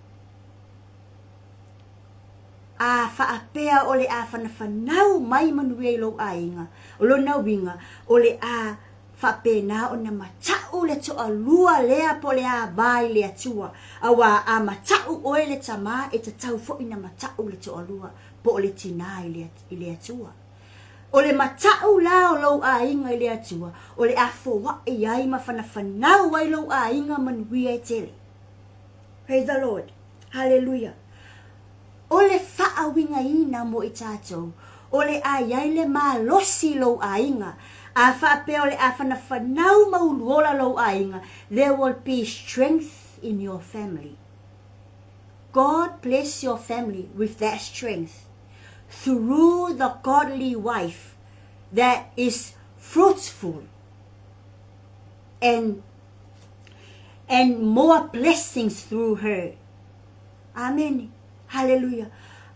A whaapea o le a whanawhanau mai manuia I lo a inga. O lo na winga, o le a whapena o na matau le toa lua lea po le a vai le atua. Awa a matau oe le tama e te tau fo ina matau le toa lua po le tina I le atua. O le matau la o lo a inga I le atua. O le a fo I ai ma whanawhanau ai lo a inga manuia I tele. Praise the Lord. Hallelujah. O le whaawinga ina mo I tātou. O le a iai le mā losi lo a inga. A whaapea o le a whanawhanau mauluola lo a inga. There will be strength in your family. God bless your family with that strength. Through the godly wife that is fruitful. And more blessings through her. Amen. Hallelujah.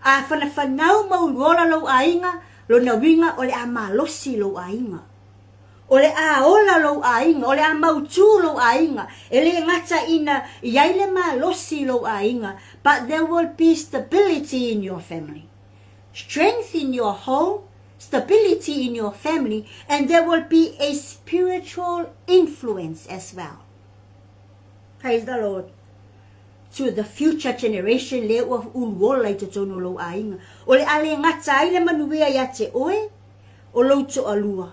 A whanawhanau mauluola lo a inga, lo na winga o le a malosi lo a inga. O le a ola lo a inga, o le a mautu lo a inga. E le ngata ina, iai le malosi lo a inga. But there will be stability in your family. Strength in your home, stability in your family, and there will be a spiritual influence as well. Praise the Lord. To the future generation le o ulwola I te tono lo ainga. O le ale ngata ai le manuia ia te oe, o lo to alua.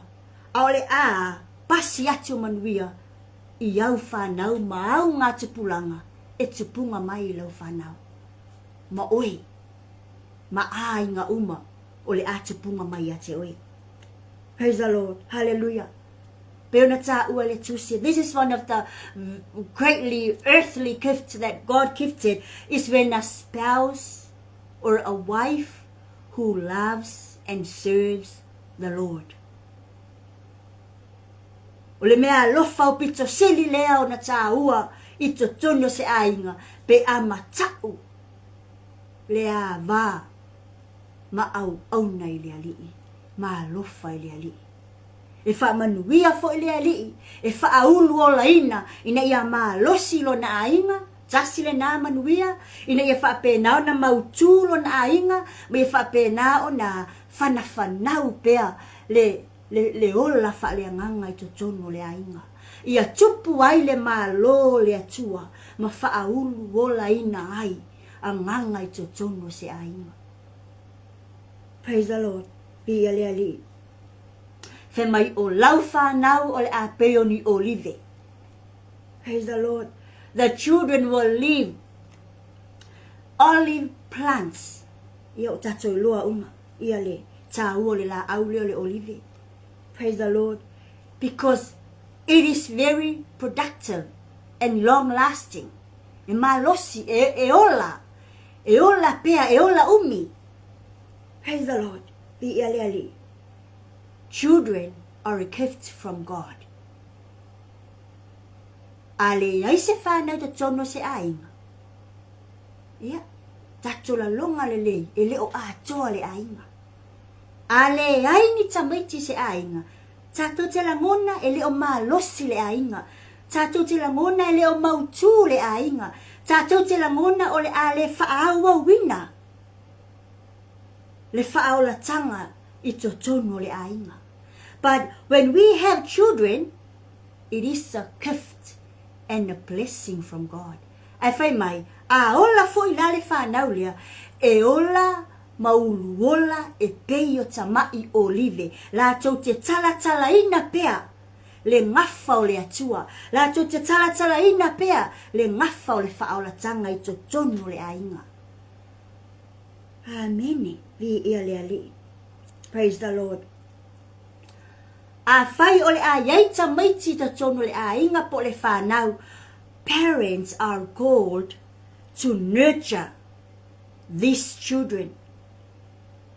A o le a pasi atu manuia I au whanau maau ngā te pulanga e te punga mai I lau whanau. Ma oe, ma a inga uma o le a te punga mai a te oe. Praise the Lord. Hallelujah. This is one of the greatly earthly gifts that God gifted, is when a spouse or a wife who loves and serves the Lord. O le mea lofa o pito sili lea o na tā ua I to tono se ainga pe a matau le a vā ma au nei le ali ma lofa le ali e fa manuia fo le ali e fa aulu ola ina ia ma losi lo na ainga jasi le na manuia ina ia fa pe na na mautu lo na ainga me fa pe na ona fana pea le ola fa le nganga i totono le ainga ia tupu ai le malo le atua ma fa aulu ola ina ai a nganga i totono se ainga. Praise the Lord. Be ale ali. Fe mai o lau whanau o le a peo ni olive. Praise the Lord. The children will leave olive plants. Ia o tato loa uma. Ia le ta ua le la au leo le olive. Praise the Lord. Because it is very productive and long lasting. E malosi, e ola pea, e ola umi. Praise the Lord. Be ale ali. Children are a gift from God. Ale ai se whanau te tono se ainga. Ia. Tato la longa le lei. E leo a toa le ainga. Ale ai ni tamaiti se ainga. Tato te la ngona e leo maa losi le ainga. Tato te la ngona e leo mautu le ainga. Tato te la ngona o le ale whaaua wina. Le faaolataga i totono le ainga. But when we have children, it is a gift and a blessing from God. Ai whai mai, a ola fo i lale whanau lea, e ola maulu ola e pei o tamai olive, la tau te tala ina pea, le ngafa o le atua, la tau te tala ina pea, le ngafa o le faaolataga i totono le ainga. Amen. Praise the Lord. A whai o le a yaita maiti ta tono le a inga po le whanau. Parents are called to nurture these children.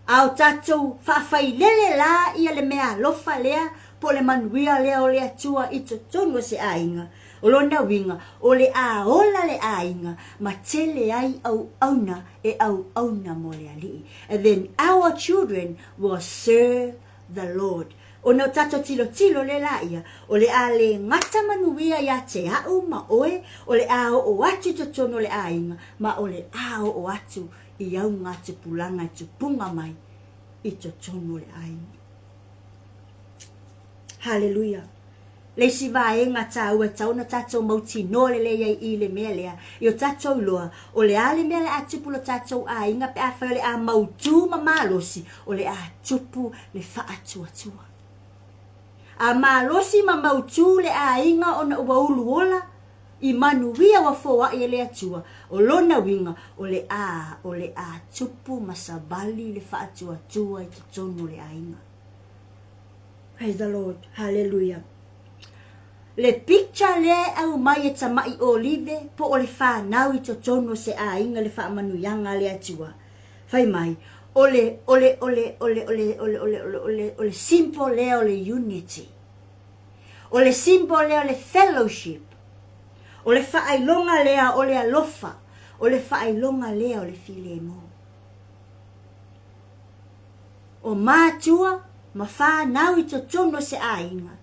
Au tatou whawhai lele la ia le mea lofa lea po le manuia lea o le atua i to tono se a inga. O lona winga, o le a ola le a inga, ma tele ai au auna e au auna mo le ali. And then our children will serve the Lord. O no tato tilo le la ia, o le a le ngata manuia ia te au ma oe, o le a o atu to tono le a inga, ma o le a o atu i au ngata pulanga tu punga mai i to tono le a inga. Hallelujah. Le si vaenga tau e tau na tatou mauti no le lea i le mea lea. I o tatou loa, o le a le mea le a tupu lo tatou a inga pe a whai le a mautu ma malosi, o le a tupu le wha atua tua. A malosi ma mautu le a inga o na ua ulu ola, i manuia wa foa i le atua, o lona winga, o le a tupu ma sabali le wha atua tua i totono le a inga. Praise the Lord. Hallelujah. Le picture le au mai e tamai olive po o le whanau i totono se a inga le wha manuyanga le atua. Whai mai, ole simple le o le unity. Ole simple le o le fellowship. Ole whailonga lea o le alofa. Ole whailonga lea o le filemo. O mātua ma whanau i totono se a inga.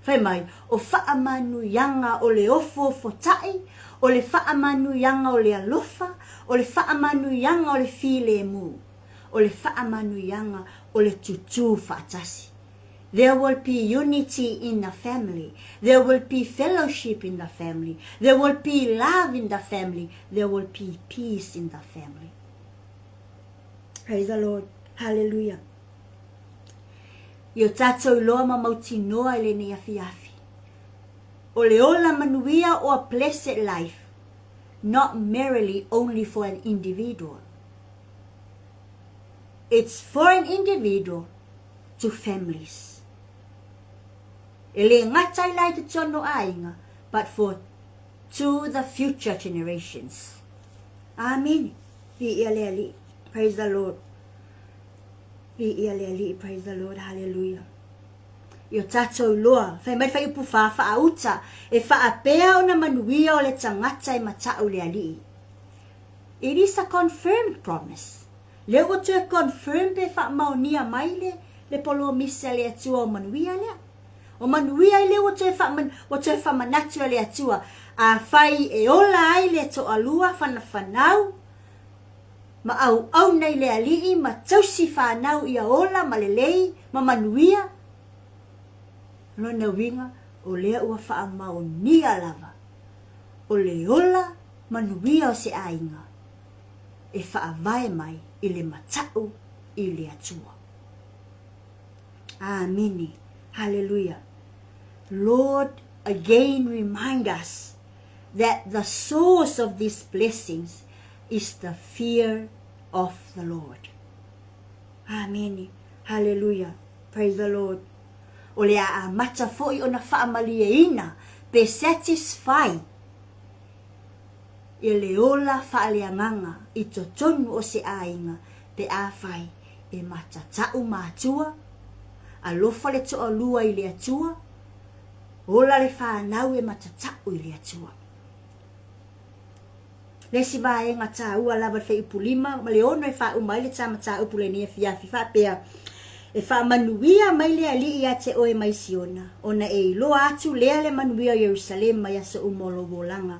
Whai mai, o whaamanu yanga o le ofo fotai, o le whaamanu yanga o le alofa, o le whaamanu yanga o le file mu, o le whaamanu yanga o le tutu whaatasi. There will be unity in the family. There will be fellowship in the family. There will be love in the family. There will be peace in the family. Praise the Lord. Hallelujah. Io tatou loa ma mauti noa ele ni afi. O le ola manuia o a blessed life, not merely only for an individual. It's for an individual to families. Ele ngatai lai te tono ainga, but to the future generations. Amen. Praise the Lord. Praise the Lord. Hallelujah. Io tatou loa, whai mai whai upu whaauta, e whaapea o na manuia o le tangata e matau le ali. It is a confirmed promise Le o te confirm pe fa maunia mai le polo misa le atua o manuia le. O manuia le o te fa manatua le atua. A fai e ola ai le to alua fanau. Ma au nei le alii ma tausi whanau ia ola ma le lei ma manuia. Lona winga o lea ua wha maunia lava. O le ola manuia o se ainga. E wha vai mai i le matau i le atua. Amini. Hallelujah. Lord, again remind us that the source of these blessings is the fear of the Lord. Amen. Hallelujah. Praise the Lord. O le a mata foi ona whaamalieina pe satisfy e le ola whaaleanganga i to tonu o se ainga pe a whai e mata tau mātua a lofa le to alua i le atua ola le whanau e mata tau i le atua. Lesi ba e ngata ua lava fe ipulima ma le ono e fa umai le tama ta upule ni fia fifa pea e fa manuia mai le ali ia te oe mai siona ona e lo atu le le manuia Jerusalem mai aso umolo volanga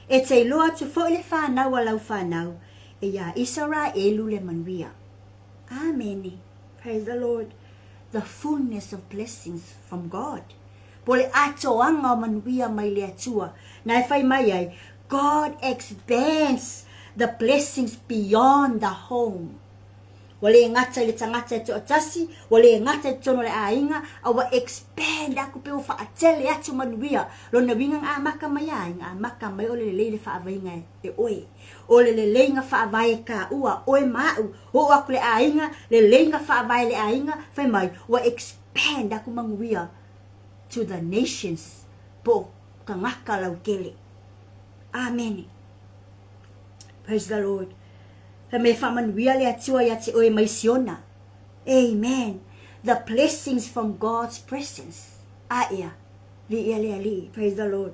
e te lo atu fo le fa na wala fa na e ya Israel le manuia. Amen. Praise the Lord. The fullness of blessings from God. Pole ato anga manuia mai le atua na fai mai ai God expands the blessings beyond the home. Wale ngata le tangata to atasi, wale ngata tono le ainga, awa expand aku pe ufa atele atu manuia. Lo na wingang amaka mai ainga, amaka mai ole le fa avainga e oe. Ole le lenga fa avai ka ua oe mau, o aku le ainga, le lenga fa avai le ainga, fai mai wa expand aku manuia to the nations po kangaka lau kele. Amen. Praise the Lord. Me whamanuia le atua ia te oe mai siona. Amen. The blessings from God's presence. Aia. Li ia le ali. Praise the Lord.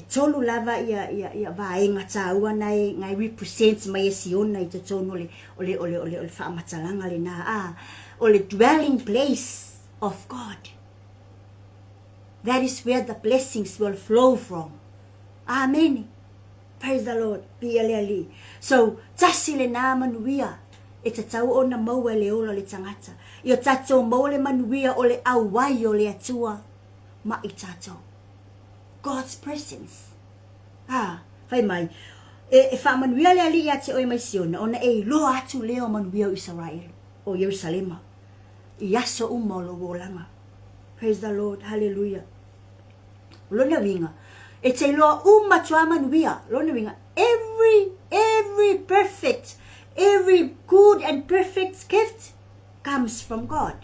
Tolu lava ia vaenga taua nai ngai represents mai siona i te tonu ole whamatalanga le na. Ole dwelling place of God. That is where the blessings will flow from. Amen. Praise the Lord. Bialeli. So, tasi le na manuia. E te tau o na maua le ola le tangata. Io tato mau le manuia o le awai o le atua. Ma i tato. God's presence. Fai mai. E wha manuia le ali ia te oe mai siona. Ona e lo atu leo manuia o Israel. O Jerusalema. I aso umolo wolanga. Praise the Lord. Hallelujah. Lona winga. E te loa umatua manuia. Lona winga. Every perfect, every good and perfect gift comes from God.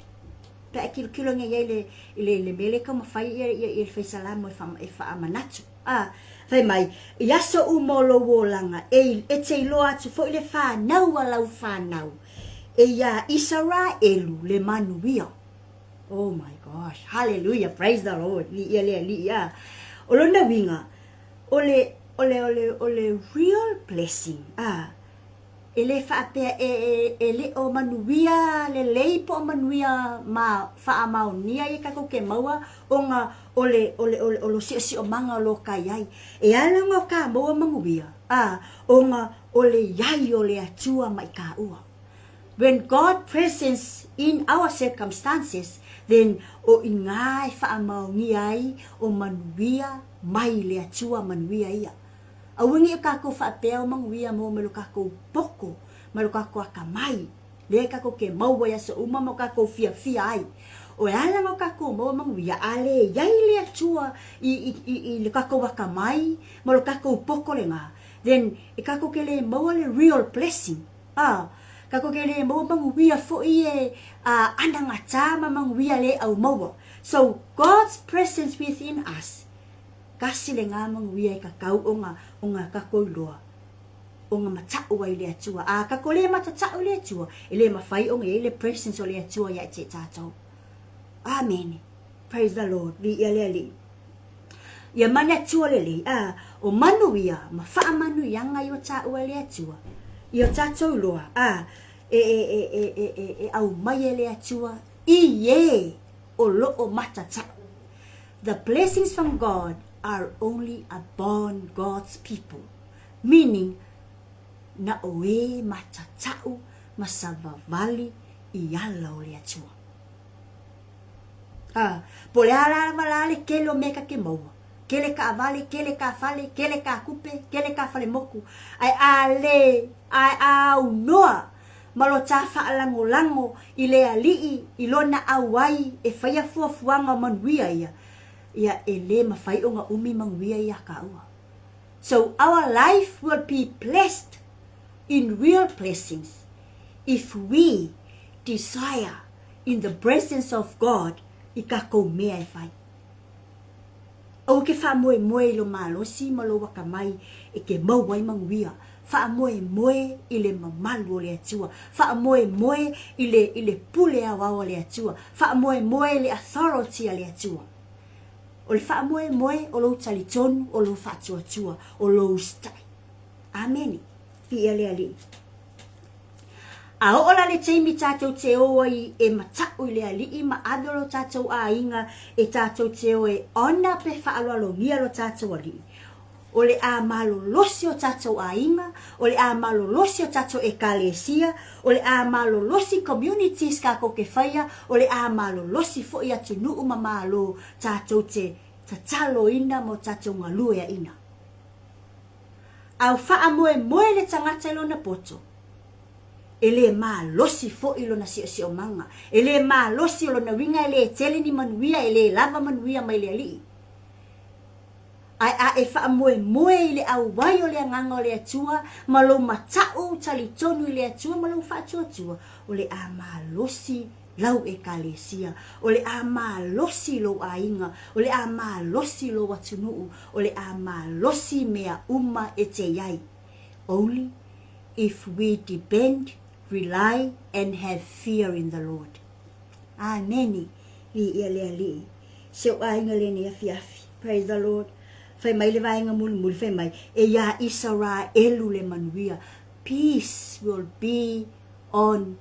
Pe kilo nge le mele ka mafai e fai salamo e fa amanatu. Fai mai. Yaso umolo wolanga. E te loa tu fo ile fa nau walau fa nau. E ya Israelu le manuia. Oh my gosh. Hallelujah. Praise the Lord. Li ya. Olona winga. Ole real blessing. Ele fa pe ele o manuia le leipo manuia ma fa amaunia e kako ke maua onga ole si o manga lo kayai. E ala ngo ka mo manguia. Onga ole yai ole atua mai ka ua. When God presents in our circumstances, then o ingai fa amaungiai o manuia mai le atua manuia ia. Awengi kako fa peo manuia mo melo kako poko, melo kako akamai. Le kako ke mau ya so uma mo kako fia ai. O ala mo kako mo manuia ale yai le atua i le kako akamai, mo kako poko le nga. Then e kako ke le mau le real blessing. Kako kele mo manguia fo ie ananga tama manguia le au maua. So God's presence within us. Kasi le nga manguia ka kau onga kako loa. Onga matau ai le atua. Kako le matau le atua. Ele mafai onga ele presence o le atua ya te tatou. Amen. Praise the Lord. Li ele ali. ia mana tua lele o manu ia ma fa manu ia nga yo ta o le tua ia ta to loa au mai le tua ie o lo o matata. The blessings from God are only upon God's people, meaning na oe matatau masavavali iala o le atua. Pole ala valale kele o meka ke maua, kele ka avale, kele ka fale, kele ka kupe, kele ka fale moku, ai au noa malo tafa alango lango ile alii ilona awai e faya fuafuanga manuia ia ele mafai onga umi manuia ia kaua. So our life will be blessed in real blessings if we desire in the presence of God ikako mea e fai. O ke fa moe lo malo si malo wakamai e ke mau wai manuia. Fa moe ile mamalu le atua. Fa moe ile pule awa le atua. Fa moe le authority le atua. O le fa moe o lo talitonu o lo fa tua o lo stai. Amen. Pi ali. A ola le teimi tātou te oai e matau le ali I ma adolo tātou a inga e tātou te oe ona pe whaaloalo ngia lo tātou ali. O le a malo losi o tātou a inga, o le a malo losi o tātou ekalesia, o le a malo losi communities ka ko ke whaia, o le a malo losi fo I atu nuu ma malo tātou te talo ina mo tātou ngalua ina. Au wha moe le tangata ilo na poto. Ele ma losi fo ilo na si o manga. Ele ma losi ilo na winga ele tele ni manuia ele lava manuia mai le ali. Ai e fa moe ile au wai o le nganga o le atua malo matau tali tonu le atua malo fa atua o le a ma losi lau e kalesia o le a ma losi lo ainga o le a ma losi lo watunu o le a ma losi mea uma e te yai. Only if we depend, rely and have fear in the Lord. Amen. Li. So ainga le ni afi. Praise the Lord. Fai mai le vainga mul fai mai e ya Israelu le manuia. Peace will be on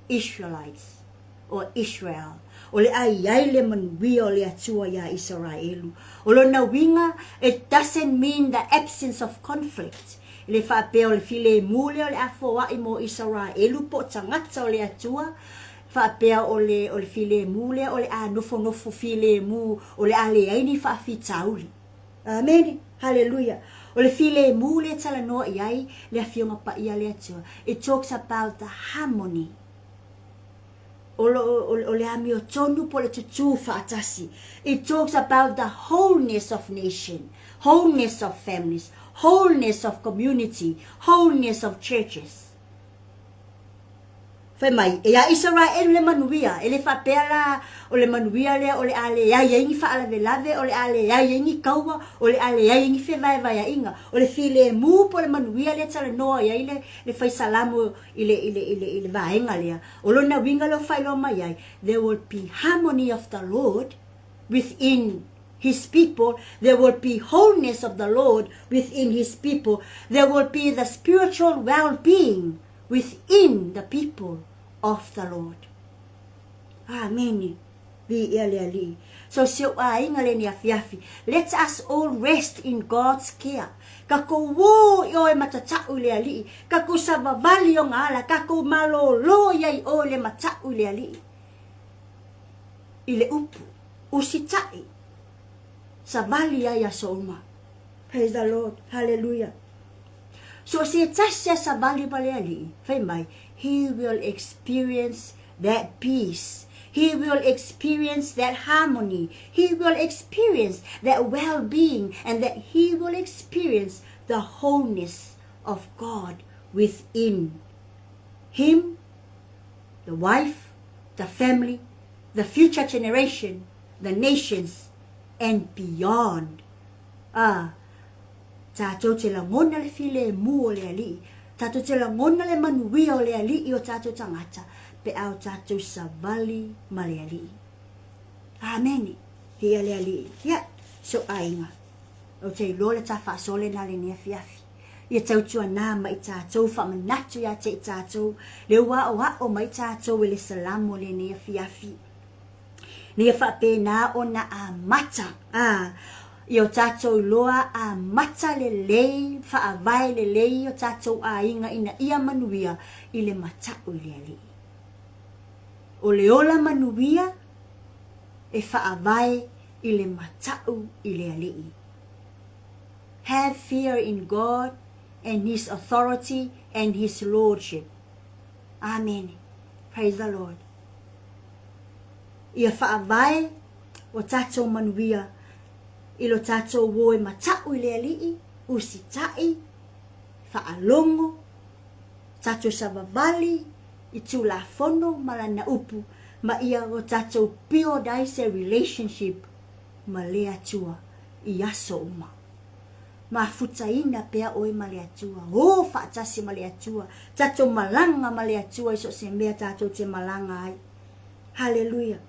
Israelites or Israel. O le ai le manuia o le atua ya Israelu. O lo na winga, it doesn't mean the absence of conflict. Le fa pe o le file mule o le afoa I mo Israelu po tangata o le atua. Fa pe o le file mule o le a nofo file mu o le ale aini fa fitauli. Amen. Hallelujah. O le file mule tala no iai le afionga pa ia le atua. It talks about the harmony. O le ami o tonu po le tutu fatasi. It talks about the wholeness of nation, wholeness of families, wholeness of community, wholeness of churches. Fai mai, e a Israel le manuia, e le fa pela o le manuia le o le ale ya yengi fa ala velave, o le ale ya yengi kaua, o le ale ya yengi fe vai vai inga, o le file mu po le manuia le tala noa ya le fai salamu ile vaenga le. O lo na winga lo fai lo mai ai, there will be harmony of the Lord within His people. There will be wholeness of the Lord within His people. There will be the spiritual well-being within the people of the Lord. Amen. So let us all rest in God's care. Kako wo yo e matatau le ali, kako sabavali o ngala, kako malolo yai o le matau le ali. Ile upu, usitai, sabali ya soma. Praise the Lord. Hallelujah. So si tasya sabali pale ali, fai mai, he will experience that peace. He will experience that harmony. He will experience that well-being, and that he will experience the wholeness of God within him, the wife, the family, the future generation, the nations, and beyond. Tato te la ngona le file mu o le ali. Tato te la ngona le manui o le ali I o tato tangata. Pe au tato savali ma le ali. Amen. Hia le ali. Ya. So ainga. O te lo le ta whaasole na le nia fiafi. Ia tautua nā mai tātou whamanatu ia te tātou. Le wa o mai tātou le salamo le nia fiafi. Nia whape nā o na a mata. Ia o tātou loa a mata le lei, whaavai le lei o tātou a inga ina ia manuia i le matau i le ali. O le ola manuia e whaavai i le matau i le ali. Have fear in God and His authority and His lordship. Amen. Praise the Lord. Ia whaavai o tātou manuia ilo tātou woe matau i le alii, usitai, whaalongo, tātou sabavali, i tūla fono, malana upu, ma ia o tātou paradise relationship, ma lea tua i aso uma. Ma futaina pea oe ma lea tua, o whaatasi ma lea tua, tātou malanga ma lea tua, iso se mea tātou te malanga ai. Hallelujah.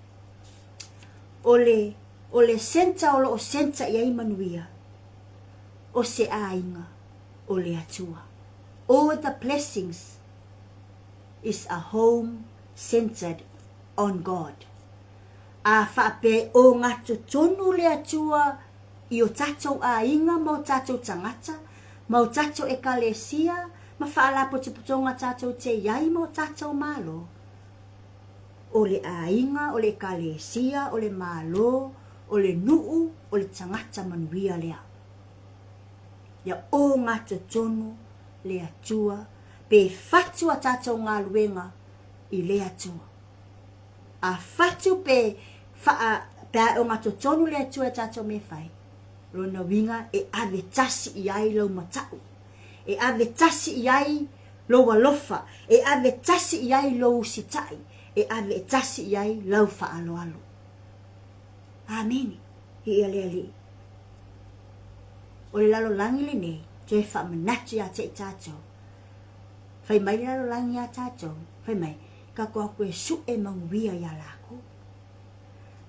Ole senta o senta ia imanuia. O se ainga o le atua. All the blessings is a home centered on God. A whape o ngatu tonu le atua i o tatou a inga mau tatou tangata, mau tatou ekalesia, ma whaalapo te putonga tatou te iai mau tatou malo. O le a inga, o le ekalesia, o le malo, o le nuu, o le tangata manuia lea. Ia o ngata tonu le atua, pe fatu a tātou ngā luenga i le atua. A fatu pe o ngata tonu le atua tātou me whai. Rona winga e ave tasi i ai lau matau. E ave tasi i ai lau alofa. E ave tasi i ai lau sitai. E ave tasi i ai lau whaaloalo. Amen. Hi ale ali. O le lalo langi le nei, te whamanatu a te tātou. Whai mai le lalo langi a tātou. Whai mai, ka kua koe su e manguia ia lako.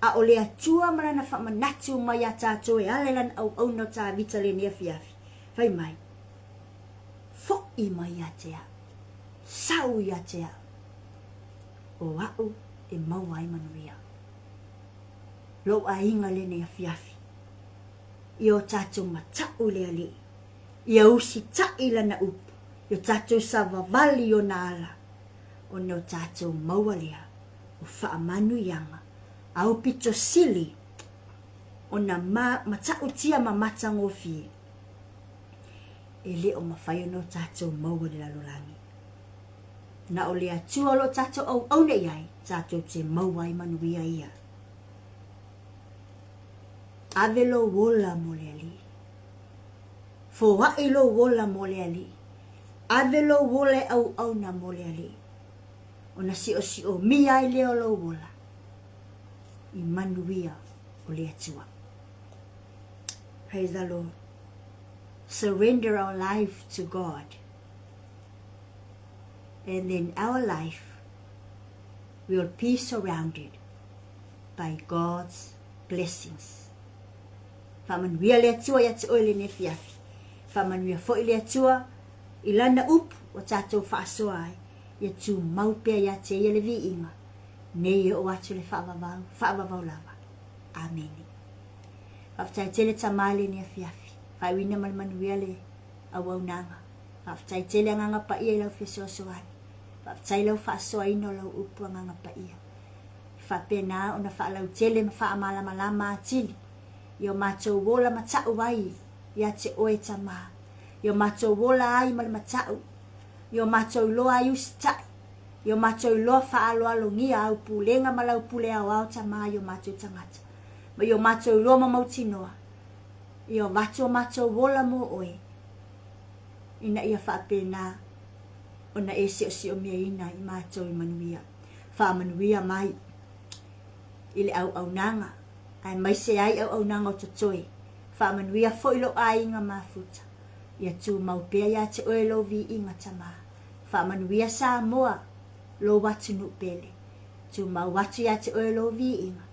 A o le atua marana whamanatu mai a tātou e alelan au no tā vita le nia fiafi. Whai mai, fo i mai a tea. Sau i a tea. O au e mauai manuia. Lo a inga le nia fiafi. I o tātou matau le ali. I a usi tai lana upu. I o tātou savavali o na ala. O ne o tātou maua lea. O whaamanu ianga. A upito sili. O na matau tia mamata ngofi. E le o mawhai no tātou maua le lalolangi. Na o le atua lo tātou au ne iai. Tātou te maua i manuia ia. Avelo wola moleali. Fo wailo wola moleali. Avelo wole au na moleali. Ona si o mia i leo lo wola. I manuia o le atua. Praise the Lord. Surrender our life to God. And then our life will be surrounded by God's blessings. Whamanuia le atua ia te oile ne fiafi. Whamanuia fo le atua i lana upu o tātou whaasoa ai. Ia tū maupea ia te ia le vi inga. Nei o atu le whaavavau lava. Amen. Whaftai tele tamale ne fiafi. Whaiwina manuia le au nanga. Whaftai tele anganga pa ia lau fisosoani. Whaftai lau whaasoa ino lau upu anganga pa ia. Whapena o na whaalau tele ma whaamalama atili. Yo macho wola matau wai ya te oe tama. Yo macho wola ai mal matau. Yo macho loa yusta. Yo macho loa faalo alongia au pulenga malau pulea au tama yo macho tangata. Ma yo macho loa mamautinoa. Yo macho wola mo oe. Ina ia whapena. Ona ese o si o mea ina i macho i manuia. Wha manuia mai. Ile au nanga. Ai mai se ai au nanga o tatoi. Whamanuia foilo ai ngā mafuta. Ia tū maupea ia te oe lo vi inga tama. Whamanuia sa moa lo watu nupele. Tū mau watu ia te oe lo vi inga.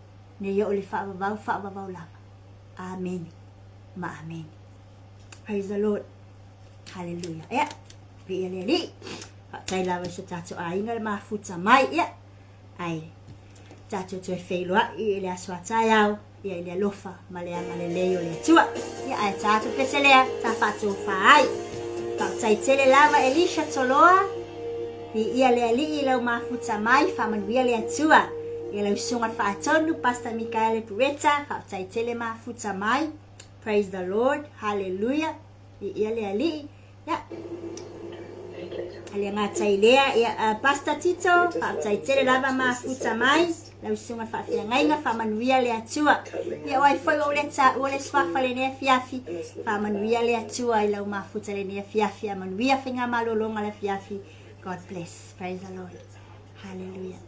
Ne ia ole whaavavau lava. Amen. Ma amen. Praise the Lord. Hallelujah. Ya. Pi ele li. Tai lava sa tato ainga mafuta mai. Ya. Ai. Tato to feilua I le aswata yao. Ia ile lofa malea maleleo le tua. Ia ai tato peselea ta fatu fai. Pa tai tele lava Elisha toloa. Ia le ali lau mafuta mai fa manuia le tua. Ia lau sunga fa atonu Pastor Mikael Pureta fa tai tele mafuta mai. Praise the Lord. Hallelujah. Ia le ali. Ya. Ali ngatai lea ia Pastor Tito fa tai tele lava mafuta mai. Lau sunga fa fia ngainga fa manuia le atua. Ia wai foi o le swafa le ne fiafi. Fa manuia le atua I lau mafuta le ne fiafi. A manuia finga malolonga le fiafi. God bless. Praise the Lord. Hallelujah.